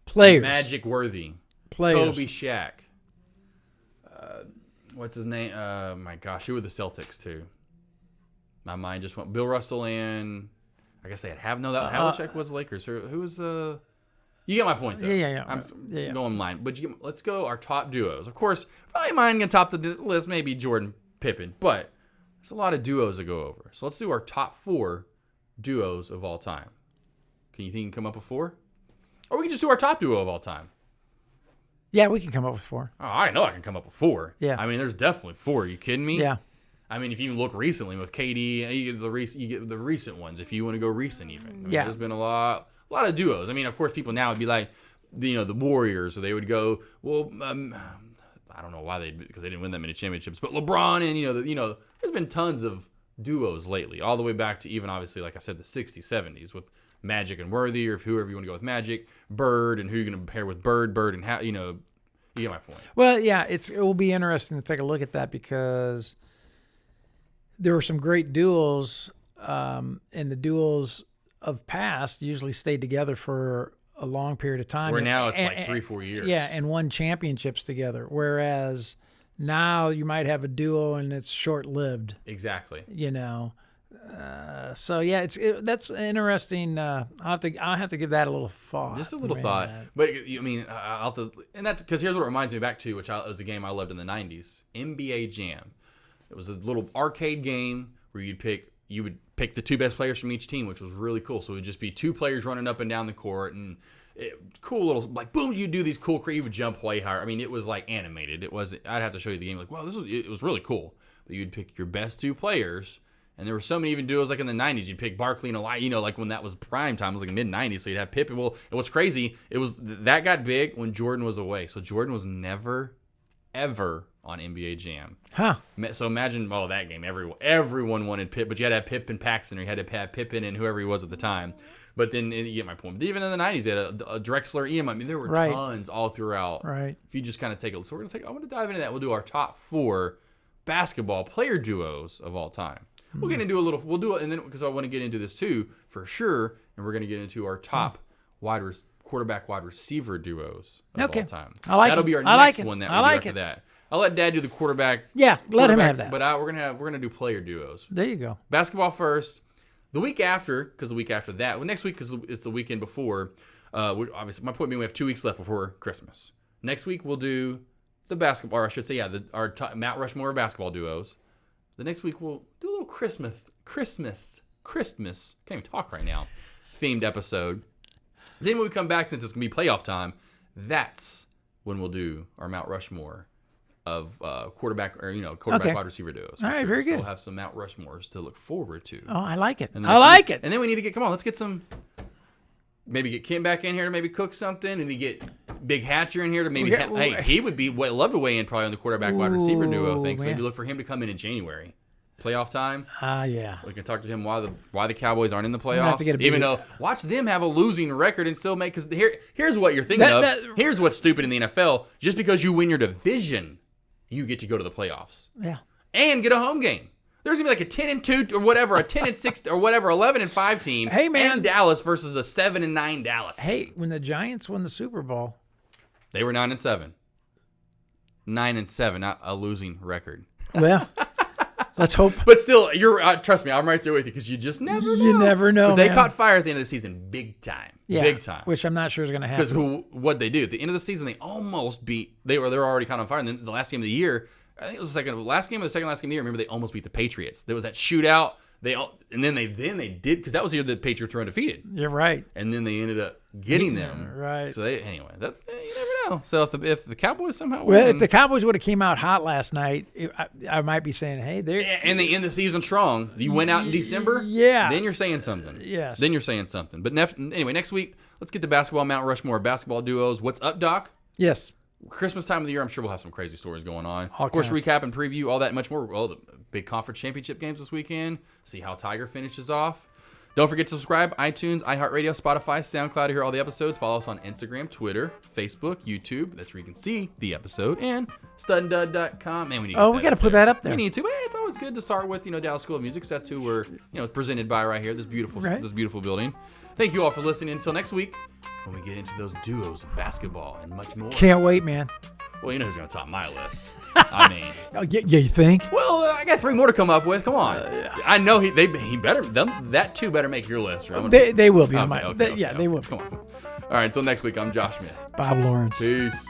Players. Magic Worthy. Players. Kobe, Shaq. What's his name? My gosh, who were the Celtics, too? My mind just went. Bill Russell and I guess they had Havlicek was Lakers. Who was the? You get my point, though. Yeah. I'm going line. But let's go our top duos. Of course, probably mine going to top the list, maybe Jordan, Pippen. But there's a lot of duos to go over. So let's do our top 4 duos of all time. Can you think you can come up with 4? Or we can just do our top duo of all time. Yeah, we can come up with 4. Oh, I know I can come up with 4. Yeah. I mean, there's definitely 4. Are you kidding me? Yeah. I mean, if you look recently with KD, you get the recent ones. If you want to go recent, even. I mean, there's been a lot of duos. I mean, of course, people now would be like, the Warriors, or they would go, well, I don't know why because they didn't win that many championships, but LeBron and there's been tons of duos lately, all the way back to even obviously, like I said, the 60s, 70s with Magic and Worthy, or whoever you want to go with Magic, Bird, and who you're going to pair with Bird, and how you get my point. Well, yeah, it will be interesting to take a look at that because there were some great duels, and the duels of past usually stayed together for a long period of time. Where now it's like 3-4 years. Yeah, and won championships together. Whereas now you might have a duo and it's short-lived. Exactly. So yeah, that's interesting. I'll have to give that a little thought. Just a little thought. But I mean, I'll have to, and that's because here's what it reminds me back to, which was a game I loved in the '90s, NBA Jam. It was a little arcade game where you would pick the 2 best players from each team, which was really cool. So it would just be 2 players running up and down the court, and cool little, like, boom, you do these cool, you would jump way higher. I mean, it was like animated. It wasn't, I'd have to show you the game, like, wow, it was really cool. But you'd pick your best 2 players, and there were so many even duos, like in the 90s, you'd pick Barkley and Eli, like when that was prime time, it was like mid-90s, so you'd have Pippen. Well, and what's crazy, that got big when Jordan was away. So Jordan was never, ever on NBA Jam. Huh. So imagine, that game, everyone wanted Pippen, but you had to have Pippen Paxson, or you had to have Pippen and whoever he was at the time. But then you get my point. But even in the 90s, they had a Drexler, I mean, there were tons all throughout. Right. If you just kind of take a look. So I'm going to dive into that. We'll do our top 4 basketball player duos of all time. We'll get into we'll do it, and then because I want to get into this too, for sure, and we're going to get into our top quarterback wide receiver duos of all time. That'll be our next one that we'll do after that. I'll let Dad do the quarterback. Yeah, let him have that. But we're gonna do player duos. There you go. Basketball first. The week after, because the week after that, next week because it's the weekend before. Obviously, my point being, we have 2 weeks left before Christmas. Next week we'll do the basketball, or I should say, our Mount Rushmore basketball duos. The next week we'll do a little Christmas. Can't even talk right now. Themed episode. Then when we come back, since it's gonna be playoff time, that's when we'll do our Mount Rushmore of quarterback wide receiver duos. All right, very good. So we'll have some Mount Rushmores to look forward to. Oh, I like it. And then we need to let's get some. Maybe get Kim back in here to maybe cook something, and get Big Hatcher in here to maybe. He would love to weigh in probably on the quarterback wide receiver duo thing. So maybe look for him to come in January, playoff time. Yeah. We can talk to him why the Cowboys aren't in the playoffs, even though watch them have a losing record and still make. Because here's what you're thinking of. Here's what's stupid in the NFL: just because you win your division, you get to go to the playoffs. Yeah. And get a home game. There's gonna be like a 10-2 or whatever, a 10-6 or whatever, 11-5 team. Hey man, and Dallas versus a 7-9 Dallas. Hey, when the Giants won the Super Bowl, they were 9-7. 9-7, not a losing record. Well, let's hope. But still, trust me, I'm right there with you because you just never know. You never know. But they man. caught fire at the end of the season, big time. Yeah, big time. Which I'm not sure is going to happen. Because what'd they do? At the end of the season, they almost beat. They were already caught on fire. And then the last game of the year, I think it was the last game of the last game of the year. Remember, they almost beat the Patriots. There was that shootout. And then they did, because that was the year the Patriots were undefeated. You're right. And then they ended up getting them. Right. So you never know. So if the Cowboys somehow Well, win, if the Cowboys would have came out hot last night, I might be saying, hey, they're and they end the season strong. You went out in December. Yeah. Then you're saying something. Yes. Then you're saying something. But anyway, next week, let's get to basketball. Mount Rushmore basketball duos. What's up, Doc? Yes. Christmas time of the year, I'm sure we'll have some crazy stories going on. All of course, kinds. recap and preview, all that and much more. Well, the big conference championship games this weekend. See how Tiger finishes off. Don't forget to subscribe. iTunes, iHeartRadio, Spotify, SoundCloud to hear all the episodes. Follow us on Instagram, Twitter, Facebook, YouTube. That's where you can see the episode. And studdund.com. Man, we need We got to put that up there. We need to. But it's always good to start with, Dallas School of Music. 'Cause that's who we're, presented by right here. This beautiful building. Thank you all for listening. Until next week, when we get into those duos of basketball and much more. Can't wait, man. Well, you know who's going to top my list. I mean. Oh, yeah, you think? Well, I got 3 more to come up with. Come on. I know he better, that two better make your list. Or They will be. Okay, They will. Come on. All right, until next week, I'm Josh Smith. Bob Lawrence. Peace.